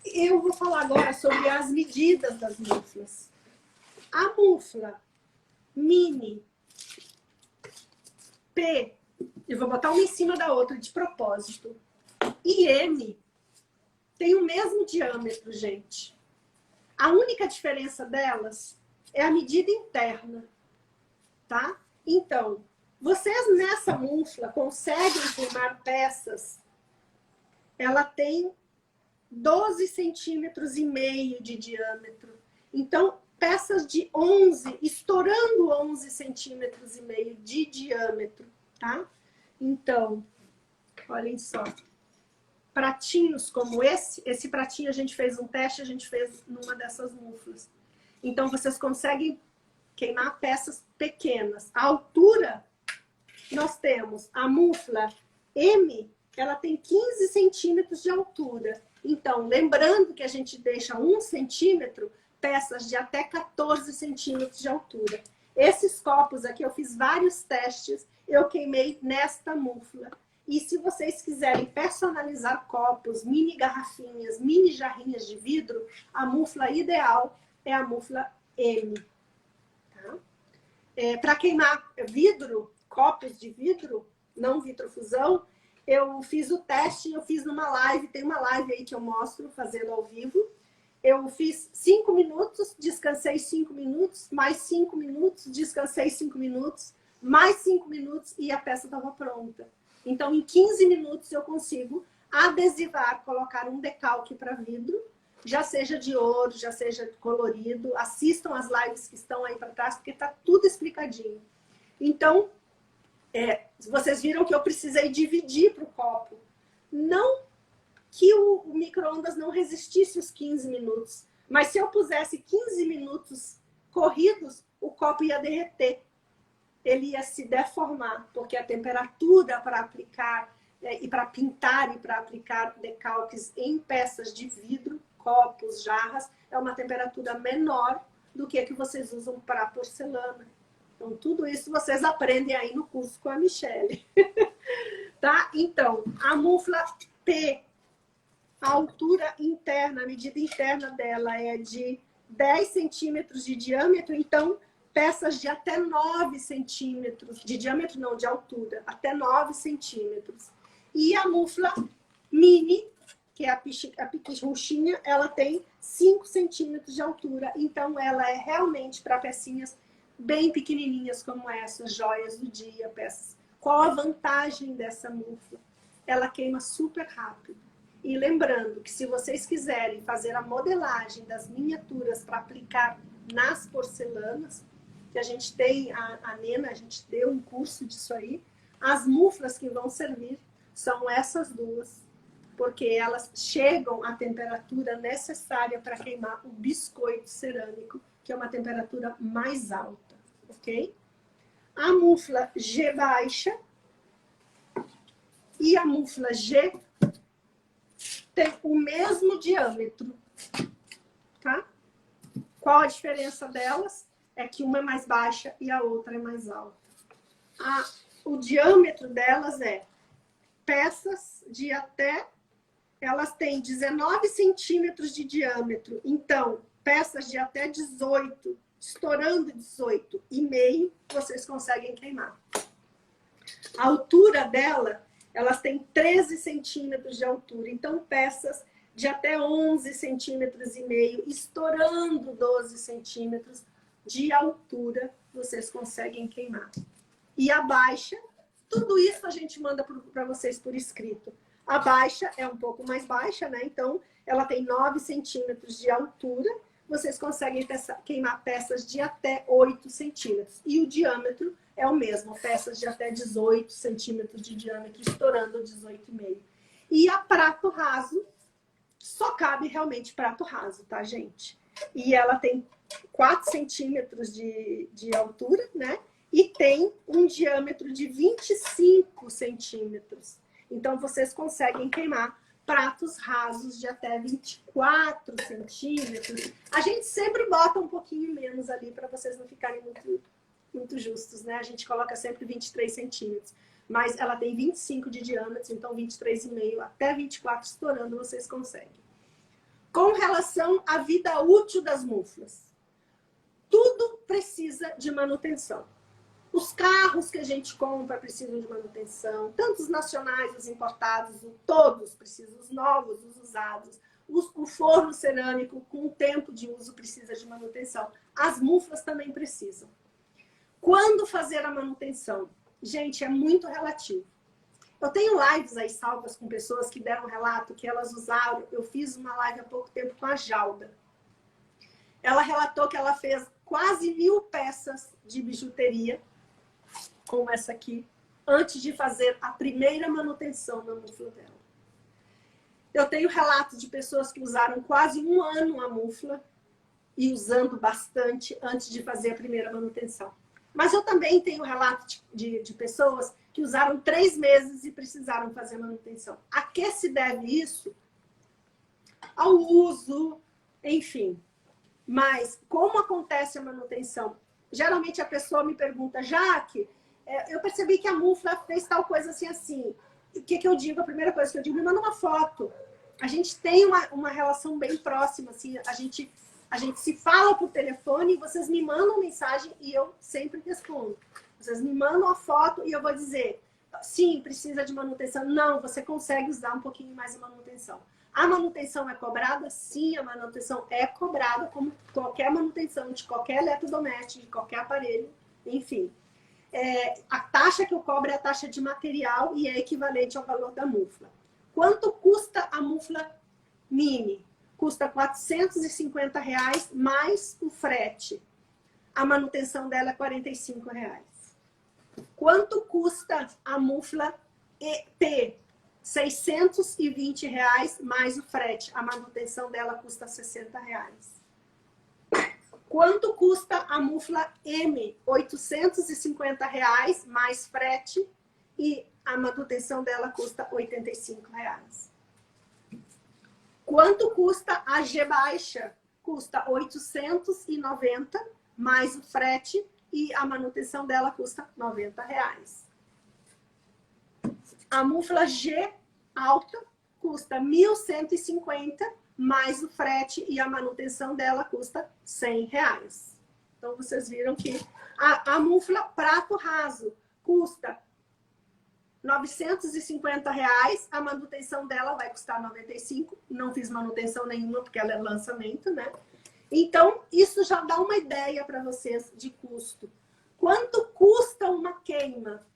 eu vou falar agora sobre as medidas das muflas. A mufla mini P, eu vou botar uma em cima da outra de propósito, e M tem o mesmo diâmetro, gente. A única diferença delas é a medida interna, tá? Então, vocês nessa mufla conseguem formar peças, ela tem 12 centímetros e meio de diâmetro. Então, peças de 11, estourando 11 centímetros e meio de diâmetro, tá? Então, olhem só. Pratinhos como esse pratinho a gente fez um teste, a gente fez numa dessas muflas. Então, vocês conseguem queimar peças pequenas. A altura, nós temos a mufla M, ela tem 15 centímetros de altura. Então, lembrando que a gente deixa 1 centímetro, peças de até 14 centímetros de altura. Esses copos aqui, eu fiz vários testes, eu queimei nesta mufla. E se vocês quiserem personalizar copos, mini garrafinhas, mini jarrinhas de vidro, a mufla ideal é a mufla M. Tá? Para queimar vidro, copos de vidro, não vitrofusão, eu fiz o teste, eu fiz numa live, tem uma live aí que eu mostro fazendo ao vivo. Eu fiz 5 minutos, descansei 5 minutos, mais 5 minutos, descansei 5 minutos, mais 5 minutos e a peça estava pronta. Então, em 15 minutos eu consigo adesivar, colocar um decalque para vidro, já seja de ouro, já seja colorido. Assistam as lives que estão aí para trás, porque está tudo explicadinho. Então, vocês viram que eu precisei dividir para o copo. Não que o micro-ondas não resistisse os 15 minutos, mas se eu pusesse 15 minutos corridos, o copo ia derreter. Ele ia se deformar, porque a temperatura para aplicar e para pintar e para aplicar decalques em peças de vidro, copos, jarras, é uma temperatura menor do que a que vocês usam para porcelana. Então, tudo isso vocês aprendem aí no curso com a Michele. Tá? Então, a mufla P, a altura interna, a medida interna dela é de 10 centímetros de diâmetro, então peças de até 9 centímetros, de diâmetro não, de altura, até 9 centímetros. E a mufla mini, que é a piquichinha, ela tem 5 centímetros de altura, então ela é realmente para pecinhas bem pequenininhas como essas, joias do dia, peças. Qual a vantagem dessa mufla? Ela queima super rápido. E lembrando que se vocês quiserem fazer a modelagem das miniaturas para aplicar nas porcelanas, que a gente tem, a Nena, a gente deu um curso disso aí, as muflas que vão servir são essas duas, porque elas chegam à temperatura necessária para queimar o biscoito cerâmico, que é uma temperatura mais alta, ok? A mufla G baixa e a mufla G tem o mesmo diâmetro, tá? Qual a diferença delas? É que uma é mais baixa e a outra é mais alta. O diâmetro delas é peças de até... Elas têm 19 centímetros de diâmetro. Então, peças de até 18, estourando 18 e meio, vocês conseguem queimar. A altura dela, elas têm 13 centímetros de altura. Então, peças de até 11 centímetros e meio, estourando 12 centímetros de altura, vocês conseguem queimar. E a baixa, tudo isso a gente manda para vocês por escrito. A baixa é um pouco mais baixa, né? Então, ela tem 9 centímetros de altura, vocês conseguem queimar peças de até 8 centímetros. E o diâmetro é o mesmo, peças de até 18 centímetros de diâmetro, estourando 18,5. E a prato raso, só cabe realmente prato raso, tá, gente? E ela tem 4 centímetros de altura, né? E tem um diâmetro de 25 centímetros. Então, vocês conseguem queimar pratos rasos de até 24 centímetros. A gente sempre bota um pouquinho menos ali para vocês não ficarem muito justos, né? A gente coloca sempre 23 centímetros. Mas ela tem 25 de diâmetro, então 23,5 até 24 estourando vocês conseguem. Com relação à vida útil das muflas, tudo precisa de manutenção. Os carros que a gente compra precisam de manutenção, tanto os nacionais, os importados, todos precisam, os novos, os usados. O forno cerâmico, com o tempo de uso, precisa de manutenção. As muflas também precisam. Quando fazer a manutenção? Gente, é muito relativo. Eu tenho lives aí salvas com pessoas que deram relato que elas usaram. Eu fiz uma live há pouco tempo com a Jalda. Ela relatou que ela fez quase 1000 peças de bijuteria, como essa aqui, antes de fazer a primeira manutenção na mufla dela. Eu tenho relatos de pessoas que usaram quase 1 ano a mufla e usando bastante antes de fazer a primeira manutenção. Mas eu também tenho relato de pessoas que usaram 3 meses e precisaram fazer manutenção. A que se deve isso? Ao uso, enfim. Mas como acontece a manutenção? Geralmente a pessoa me pergunta, Jaque, eu percebi que a mufla fez tal coisa assim, assim. O que eu digo? A primeira coisa que eu digo, me manda uma foto. A gente tem uma relação bem próxima, assim, a gente se fala por telefone, vocês me mandam mensagem e eu sempre respondo. Vocês me mandam a foto e eu vou dizer, sim, precisa de manutenção. Não, você consegue usar um pouquinho mais de manutenção. A manutenção é cobrada? Sim, a manutenção é cobrada, como qualquer manutenção de qualquer eletrodoméstico, de qualquer aparelho, enfim. A taxa que eu cobro é a taxa de material e é equivalente ao valor da mufla. Quanto custa a mufla mini? Custa R$450 mais o frete. A manutenção dela é R$45. Quanto custa a mufla EP? R$620 mais o frete. A manutenção dela custa R$60. Quanto custa a mufla M? R$850 mais frete e a manutenção dela custa R$85. Quanto custa a G baixa? Custa R$890 mais o frete e a manutenção dela custa R$90. A mufla G alta custa R$1.150 mais o frete e a manutenção dela custa R$100. Então, vocês viram que a mufla prato raso custa R$950, a manutenção dela vai custar R$95. Não fiz manutenção nenhuma porque ela é lançamento, né? Então, isso já dá uma ideia para vocês de custo. Quanto custa uma queima?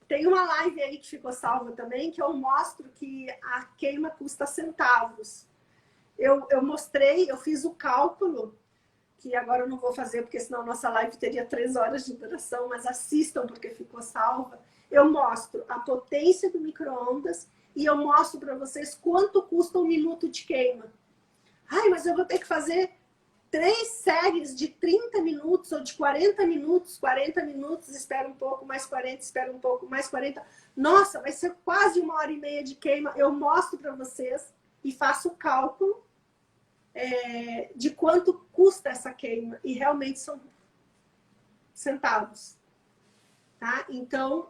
Tem uma live aí que ficou salva também, que eu mostro que a queima custa centavos. Eu mostrei, eu fiz o cálculo, que agora eu não vou fazer, porque senão a nossa live teria 3 horas de duração, mas assistam porque ficou salva. Eu mostro a potência do micro-ondas e eu mostro para vocês quanto custa 1 minuto de queima. Ai, mas eu vou ter que fazer 3 séries de 30 minutos ou de 40 minutos. 40 minutos, espera um pouco, mais 40, espera um pouco, mais 40. Nossa, vai ser quase 1h30 de queima. Eu mostro para vocês e faço o cálculo de quanto custa essa queima. E realmente são centavos. Tá? Então,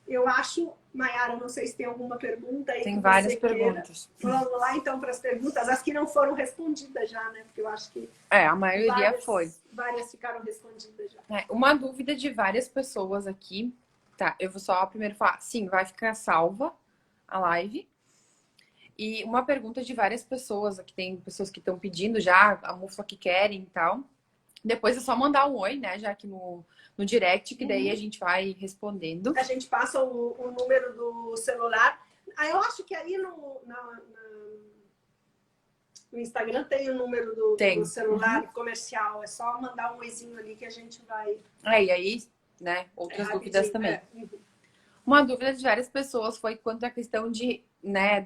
eu acho, Maiara, não sei se tem alguma pergunta aí. Tem várias perguntas. Vamos lá, então, para as perguntas. As que não foram respondidas já, né? Porque eu acho que... a maioria foi. Várias ficaram respondidas já. Uma dúvida de várias pessoas aqui. Tá, eu vou só primeiro falar. Sim, vai ficar salva a live. E uma pergunta de várias pessoas. Aqui tem pessoas que estão pedindo já a mufla que querem e tal. Depois é só mandar um oi, né? Já aqui no direct, que daí a gente vai respondendo. A gente passa o número do celular. Eu acho que aí No Instagram tem o número do Tem. celular comercial. É só mandar um oizinho ali que a gente vai... E aí, né, outras dúvidas também. Uhum. Uma dúvida de várias pessoas foi quanto à questão de, né,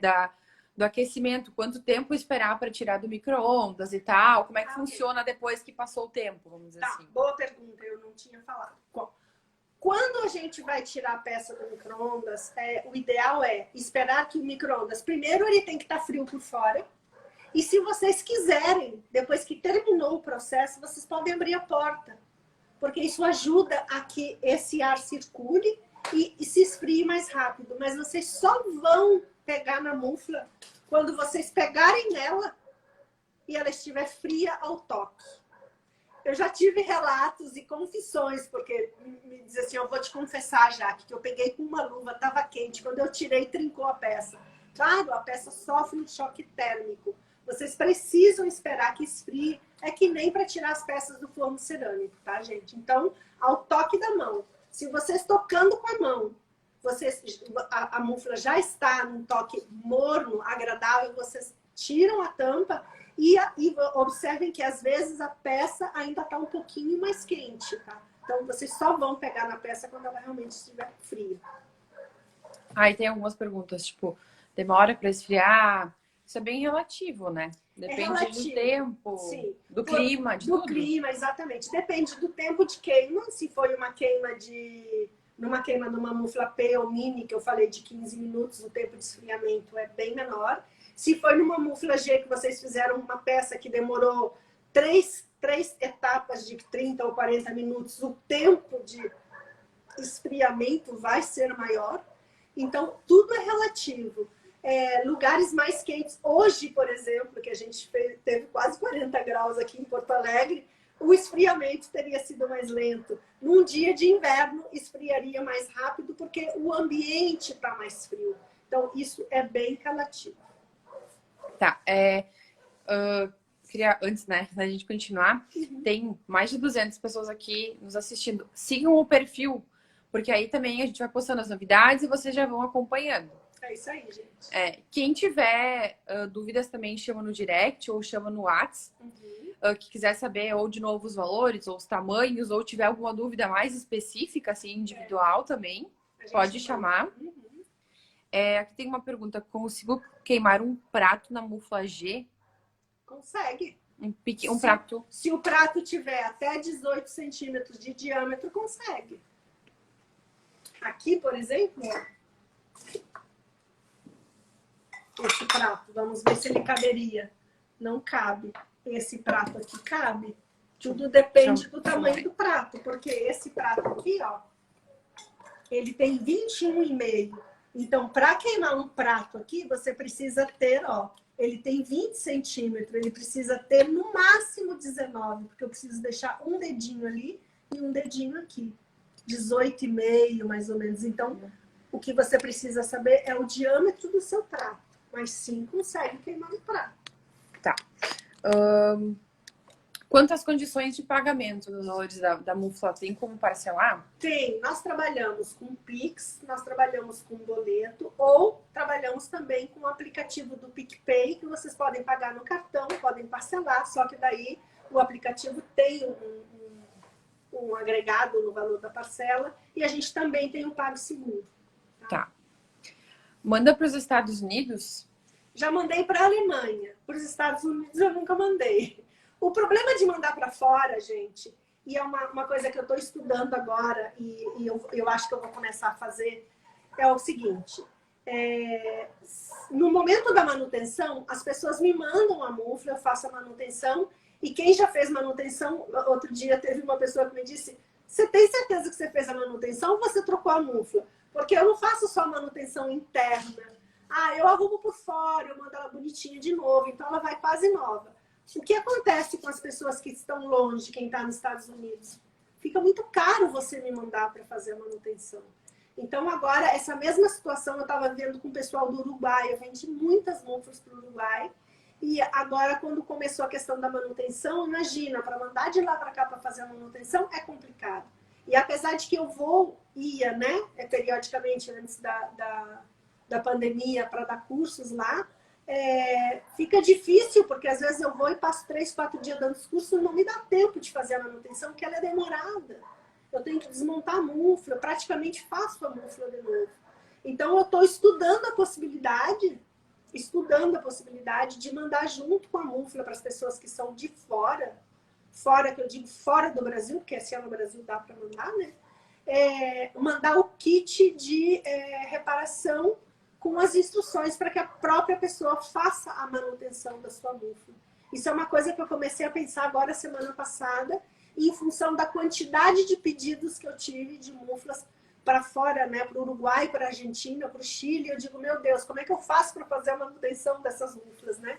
do aquecimento, quanto tempo esperar para tirar do micro-ondas e tal, como é que funciona depois que passou o tempo, vamos dizer assim. Boa pergunta, eu não tinha falado. Quando a gente vai tirar a peça do micro-ondas, o ideal é esperar que o micro-ondas, primeiro ele tem que estar frio por fora, e se vocês quiserem, depois que terminou o processo, vocês podem abrir a porta, porque isso ajuda a que esse ar circule e se esfrie mais rápido. Mas vocês só vão pegar na mufla quando vocês pegarem nela e ela estiver fria ao toque. Eu já tive relatos e confissões, porque me dizem assim, eu vou te confessar, Jaque, que eu peguei com uma luva, estava quente, quando eu tirei, trincou a peça. Claro, a peça sofre um choque térmico. Vocês precisam esperar que esfrie. É que nem para tirar as peças do forno cerâmico, tá, gente? Então, ao toque da mão. Se vocês tocando com a mão, a mufla já está num toque morno, agradável, vocês tiram a tampa e observem que às vezes a peça ainda está um pouquinho mais quente, tá? Então, vocês só vão pegar na peça quando ela realmente estiver fria. Aí tem algumas perguntas, tipo, demora para esfriar? Isso é bem relativo, né? Depende do tempo, sim, do clima, de tudo. Do clima, exatamente. Depende do tempo de queima. Se foi uma queima numa mufla P ou mini, que eu falei de 15 minutos, o tempo de esfriamento é bem menor. Se foi numa mufla G que vocês fizeram uma peça que demorou três etapas de 30 ou 40 minutos, o tempo de esfriamento vai ser maior. Então, tudo é relativo. Lugares mais quentes. Hoje, por exemplo, que a gente teve quase 40 graus aqui em Porto Alegre, o esfriamento teria sido mais lento. Num dia de inverno, esfriaria mais rápido, porque o ambiente está mais frio. Então, isso é bem relativo. Tá, queria, antes, né, da gente continuar, tem mais de 200 pessoas aqui nos assistindo. Sigam o perfil, porque aí também a gente vai postando as novidades e vocês já vão acompanhando. É isso aí, gente. Quem tiver dúvidas também chama no direct ou chama no WhatsApp. Que quiser saber ou de novo os valores ou os tamanhos ou tiver alguma dúvida mais específica, assim, individual também, pode chamar. Aqui tem uma pergunta. Consigo queimar um prato na mufla G? Consegue. Um prato. Se o prato tiver até 18 centímetros de diâmetro, consegue. Aqui, por exemplo, esse prato, vamos ver se ele caberia. Não cabe. Esse prato aqui cabe. Tudo depende do tamanho do prato, porque esse prato aqui, ó, ele tem 21,5. Então, para queimar um prato aqui, você precisa ter, ó, ele tem 20 centímetros, ele precisa ter no máximo 19, porque eu preciso deixar um dedinho ali e um dedinho aqui. 18,5, mais ou menos. Então, o que você precisa saber é o diâmetro do seu prato. Mas sim, consegue queimar no prato. Tá. Quantas condições de pagamento dos valores da mufla? Tem como parcelar? Tem. Nós trabalhamos com Pix, nós trabalhamos com boleto ou trabalhamos também com o aplicativo do PicPay, que vocês podem pagar no cartão, podem parcelar, só que daí o aplicativo tem um agregado no valor da parcela e a gente também tem o PagSeguro. Tá. Manda para os Estados Unidos? Já mandei para a Alemanha. Para os Estados Unidos eu nunca mandei. O problema de mandar para fora, gente, e é uma coisa que eu estou estudando agora e eu acho que eu vou começar a fazer, é o seguinte. No momento da manutenção, as pessoas me mandam a mufla, eu faço a manutenção e quem já fez manutenção, outro dia teve uma pessoa que me disse, você tem certeza que você fez a manutenção ou você trocou a mufla? Porque eu não faço só manutenção interna. Eu arrumo por fora, eu mando ela bonitinha de novo, então ela vai quase nova. O que acontece com as pessoas que estão longe, quem está nos Estados Unidos? Fica muito caro você me mandar para fazer a manutenção. Então agora, essa mesma situação eu estava vendo com o pessoal do Uruguai, eu vendi muitas muflas para o Uruguai, e agora quando começou a questão da manutenção, imagina, para mandar de lá para cá para fazer a manutenção é complicado. E apesar de que eu ia, né, periodicamente antes da pandemia para dar cursos lá, fica difícil, porque às vezes eu vou e passo 3, 4 dias dando discurso e não me dá tempo de fazer a manutenção, porque ela é demorada. Eu tenho que desmontar a mufla, eu praticamente faço a mufla de novo. Então eu estou estudando a possibilidade de mandar junto com a mufla para as pessoas que são de fora que eu digo fora do Brasil, porque assim no Brasil dá para mandar, né? Mandar o kit de reparação com as instruções para que a própria pessoa faça a manutenção da sua mufla. Isso é uma coisa que eu comecei a pensar agora semana passada, e em função da quantidade de pedidos que eu tive de muflas para fora, né, para o Uruguai, para a Argentina, para o Chile, eu digo, meu Deus, como é que eu faço para fazer a manutenção dessas muflas, né?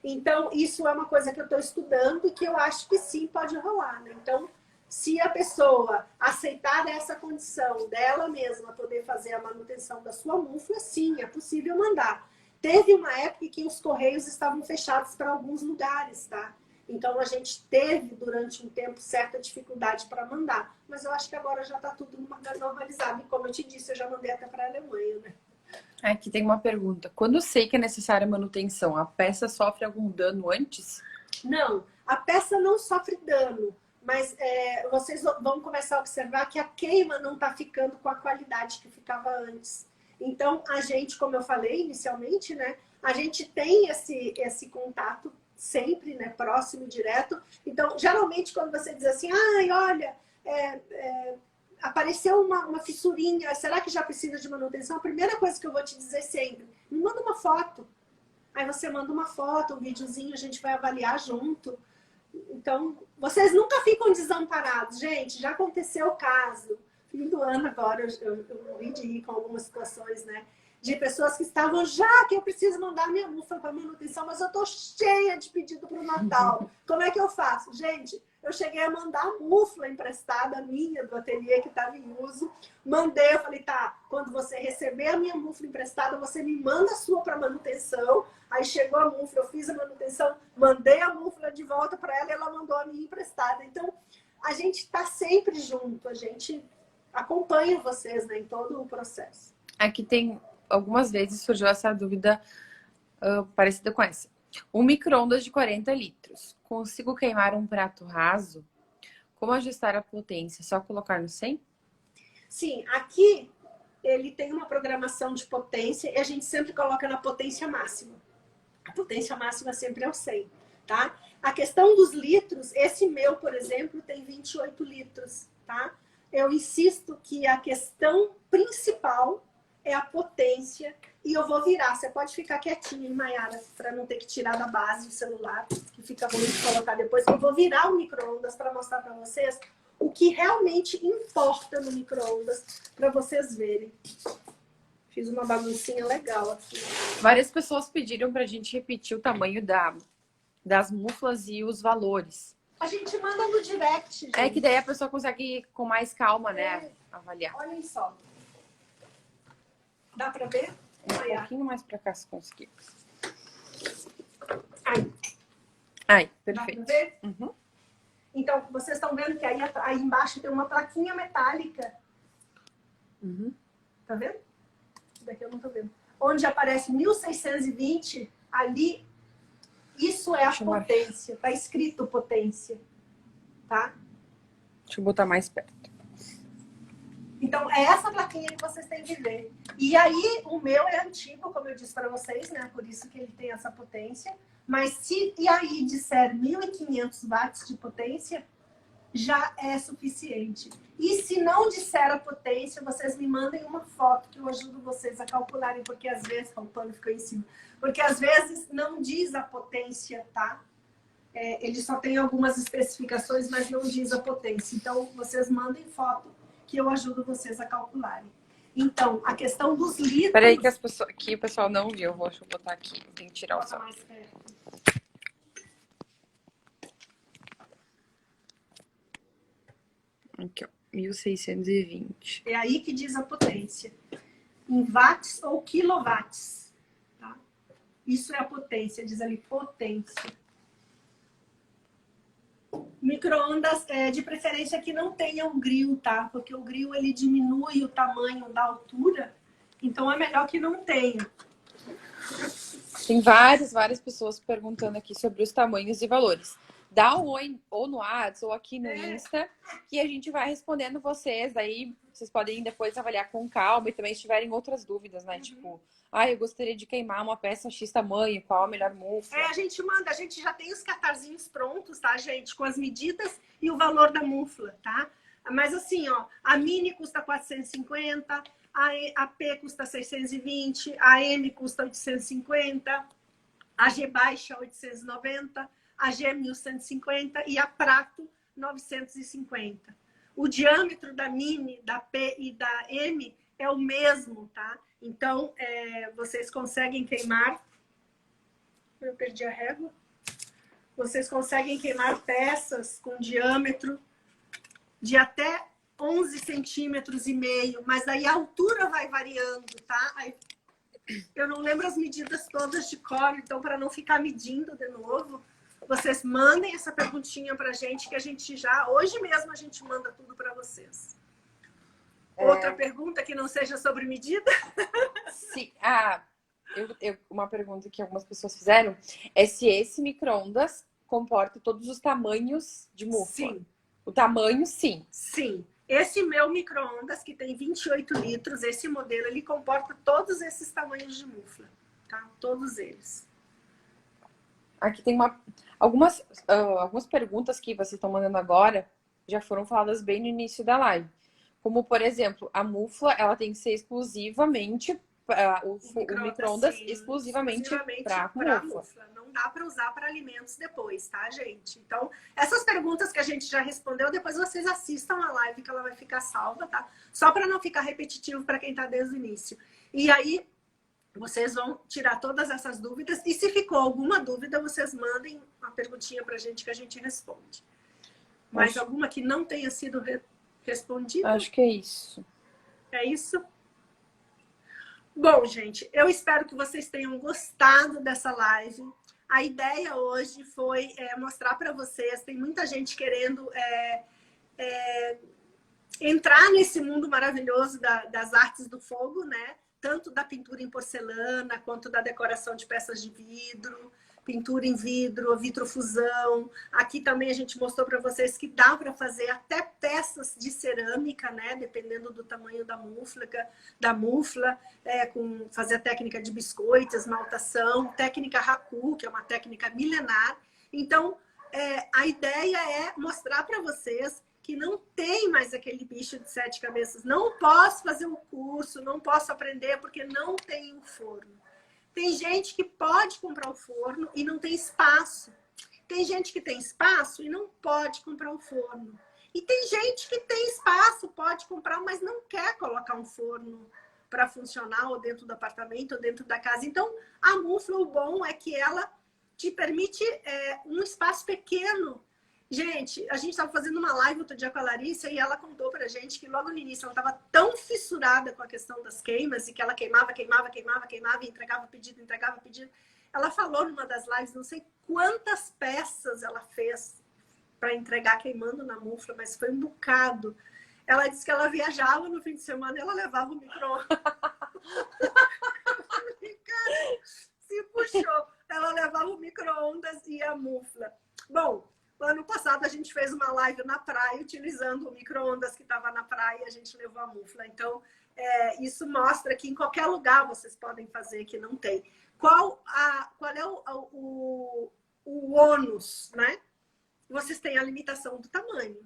Então, isso é uma coisa que eu estou estudando e que eu acho que sim pode rolar, né? Então, se a pessoa aceitar essa condição dela mesma poder fazer a manutenção da sua mufla, sim, é possível mandar. Teve uma época que os correios estavam fechados para alguns lugares, tá? Então, a gente teve, durante um tempo, certa dificuldade para mandar. Mas eu acho que agora já está tudo normalizado. E como eu te disse, eu já mandei até para a Alemanha, né? Aqui tem uma pergunta. Quando eu sei que é necessária manutenção, a peça sofre algum dano antes? Não, a peça não sofre dano. Mas vocês vão começar a observar que a queima não está ficando com a qualidade que ficava antes. Então, a gente, como eu falei inicialmente, né? A gente tem esse contato sempre, né, próximo, direto. Então, geralmente, quando você diz assim, ai, olha, apareceu uma fissurinha, será que já precisa de manutenção? A primeira coisa que eu vou te dizer sempre, me manda uma foto. Aí você manda uma foto, um videozinho, a gente vai avaliar junto. Então, vocês nunca ficam desamparados. Gente, já aconteceu o caso. Fim do ano agora, eu morri de rir com algumas situações, né? De pessoas que estavam, já que eu preciso mandar minha mufla para manutenção, mas eu tô cheia de pedido para o Natal. Como é que eu faço? Gente, eu cheguei a mandar a mufla emprestada minha do ateliê que estava em uso. Mandei, eu falei, tá, quando você receber a minha mufla emprestada, você me manda a sua para manutenção. Aí chegou a mufla, eu fiz a manutenção, mandei a mufla de volta para ela e ela mandou a minha emprestada. Então, a gente está sempre junto, a gente acompanha vocês, né, em todo o processo. Aqui tem... Algumas vezes surgiu essa dúvida parecida com essa. Um micro-ondas de 40 litros. Consigo queimar um prato raso? Como ajustar a potência? Só colocar no 100? Sim, aqui ele tem uma programação de potência e a gente sempre coloca na potência máxima. A potência máxima sempre é o 100, tá? A questão dos litros, esse meu, por exemplo, tem 28 litros, tá? Eu insisto que a questão principal é a potência, e eu vou virar. Você pode ficar quietinha, Mayara, para não ter que tirar da base o celular, que fica ruim de colocar depois. Eu vou virar o micro-ondas para mostrar para vocês o que realmente importa no micro-ondas, para vocês verem. Fiz uma baguncinha legal aqui. Várias pessoas pediram para a gente repetir o tamanho das muflas e os valores. A gente manda no direct, gente. É que daí a pessoa consegue ir com mais calma, né, avaliar. Olhem só. Dá pra ver? Um pouquinho mais pra cá, se conseguir. Ai, perfeito. Dá pra ver? Uhum. Então, vocês estão vendo que aí embaixo tem uma plaquinha metálica. Uhum. Tá vendo? Daqui eu não tô vendo. Onde aparece 1620, ali, isso é a potência. Tá escrito potência. Tá? Deixa eu botar mais perto. Então, é essa plaquinha que vocês têm que ver. E aí, o meu é antigo, como eu disse para vocês, né? Por isso que ele tem essa potência. Mas se aí disser 1.500 watts de potência, já é suficiente. E se não disser a potência, vocês me mandem uma foto que eu ajudo vocês a calcularem, porque às vezes... O pano ficou em cima. Porque às vezes não diz a potência, tá? Ele só tem algumas especificações, mas não diz a potência. Então, vocês mandem foto que eu ajudo vocês a calcularem. Então, a questão dos litros... Peraí que o pessoal não viu. Deixa eu botar aqui. Tem que tirar o som. Mais perto. Aqui, ó. 1620. É aí que diz a potência. Em watts ou quilowatts. Tá? Isso é a potência. Diz ali potência. Micro-ondas, de preferência que não tenha um grill, tá? Porque o grill, ele diminui o tamanho da altura. Então, é melhor que não tenha. Tem várias pessoas perguntando aqui sobre os tamanhos e valores. Dá um oi ou no WhatsApp ou aqui no Insta, que a gente vai respondendo vocês. Daí vocês podem depois avaliar com calma e também se tiverem outras dúvidas, né? Tipo, eu gostaria de queimar uma peça X tamanho, qual a melhor mufla? A gente manda, a gente já tem os catarzinhos prontos, tá, gente? Com as medidas e o valor da mufla, tá? Mas assim, ó, a mini custa 450, a P custa 620, a M custa 850, a G baixa 890, a G 1150 e a prato 950. O diâmetro da mini, da P e da M é o mesmo, tá? Então, vocês conseguem queimar... Eu perdi a régua. Vocês conseguem queimar peças com diâmetro de até 11 centímetros e meio, mas aí a altura vai variando, tá? Aí, eu não lembro as medidas todas de cor, então para não ficar medindo de novo, vocês mandem essa perguntinha pra gente, que a gente já, hoje mesmo a gente manda tudo para vocês. Outra pergunta que não seja sobre medida? Sim. Uma pergunta que algumas pessoas fizeram é se esse micro-ondas comporta todos os tamanhos de mufla. Sim. O tamanho, sim. Sim. Esse meu micro-ondas, que tem 28 litros, esse modelo, ele comporta todos esses tamanhos de mufla, tá? Todos eles. Aqui tem algumas perguntas que vocês estão mandando agora, já foram faladas bem no início da live. Como, por exemplo, a mufla, ela tem que ser exclusivamente... o micro-ondas exclusivamente para mufla. Não dá para usar para alimentos depois, tá, gente? Então, essas perguntas que a gente já respondeu, depois vocês assistam a live que ela vai ficar salva, tá? Só para não ficar repetitivo para quem tá desde o início. E aí, vocês vão tirar todas essas dúvidas. E se ficou alguma dúvida, vocês mandem uma perguntinha pra gente que a gente responde. Mais alguma que não tenha sido respondida? Acho que é isso. É isso? Bom, gente, eu espero que vocês tenham gostado dessa live. A ideia hoje foi mostrar para vocês, tem muita gente querendo entrar nesse mundo maravilhoso das artes do fogo, né? Tanto da pintura em porcelana, quanto da decoração de peças de vidro, pintura em vidro, vitrofusão. Aqui também a gente mostrou para vocês que dá para fazer até peças de cerâmica, né? Dependendo do tamanho da mufla, fazer a técnica de biscoito, esmaltação, técnica Haku, que é uma técnica milenar. Então, a ideia é mostrar para vocês que não tem mais aquele bicho de 7 cabeças. Não posso fazer um curso, não posso aprender porque não tem um forno. Tem gente que pode comprar o forno e não tem espaço. Tem gente que tem espaço e não pode comprar um forno. E tem gente que tem espaço, pode comprar, mas não quer colocar um forno para funcionar ou dentro do apartamento ou dentro da casa. Então, a mufla, o bom é que ela te permite um espaço pequeno. Gente, a gente estava fazendo uma live outro dia com a Larissa e ela contou pra gente que logo no início ela estava tão fissurada com a questão das queimas e que ela queimava e entregava pedido. Ela falou numa das lives, não sei quantas peças ela fez para entregar queimando na mufla, mas foi um bocado. Ela disse que ela viajava no fim de semana e ela levava o micro-ondas. Se puxou. Ela levava o micro-ondas e a mufla. Bom, ano passado a gente fez uma live na praia, utilizando o micro-ondas que estava na praia e a gente levou a mufla. Então, isso mostra que em qualquer lugar vocês podem fazer que não tem. Qual é o ônus, né? Vocês têm a limitação do tamanho.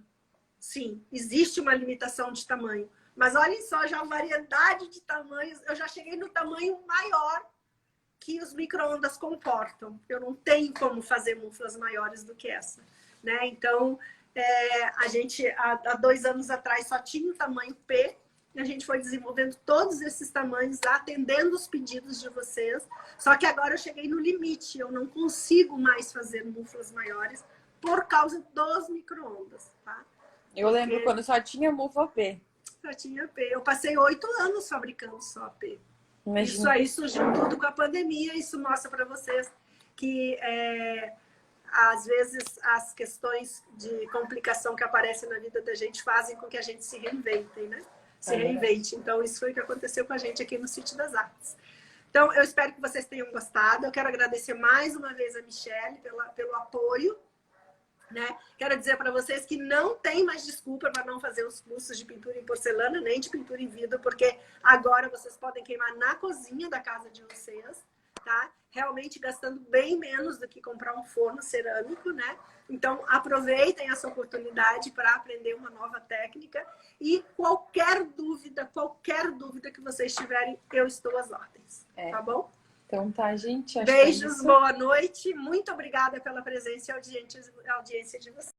Sim, existe uma limitação de tamanho. Mas olhem só, já a variedade de tamanhos. Eu já cheguei no tamanho maior que os micro-ondas comportam. Eu não tenho como fazer muflas maiores do que essa, né? Então, a gente, há 2 anos atrás, só tinha o tamanho P, e a gente foi desenvolvendo todos esses tamanhos, atendendo os pedidos de vocês. Só que agora eu cheguei no limite, eu não consigo mais fazer muflas maiores por causa dos micro-ondas, tá? Eu lembro quando só tinha mufla P. Só tinha P. Eu passei 8 anos fabricando só P. Imagina. Isso aí surgiu tudo com a pandemia. Isso mostra para vocês que, às vezes, as questões de complicação que aparecem na vida da gente fazem com que a gente se reinvente, né? Reinvente. Então, isso foi o que aconteceu com a gente aqui no Sítio das Artes. Então, eu espero que vocês tenham gostado. Eu quero agradecer mais uma vez a Michelle pelo apoio. Né? Quero dizer para vocês que não tem mais desculpa para não fazer os cursos de pintura em porcelana, nem de pintura em vidro, porque agora vocês podem queimar na cozinha da casa de vocês, tá? Realmente gastando bem menos do que comprar um forno cerâmico, né? Então, aproveitem essa oportunidade para aprender uma nova técnica e qualquer dúvida que vocês tiverem, eu estou às ordens, tá bom? Então tá, gente. Beijos, boa noite. Muito obrigada pela presença e audiência de vocês.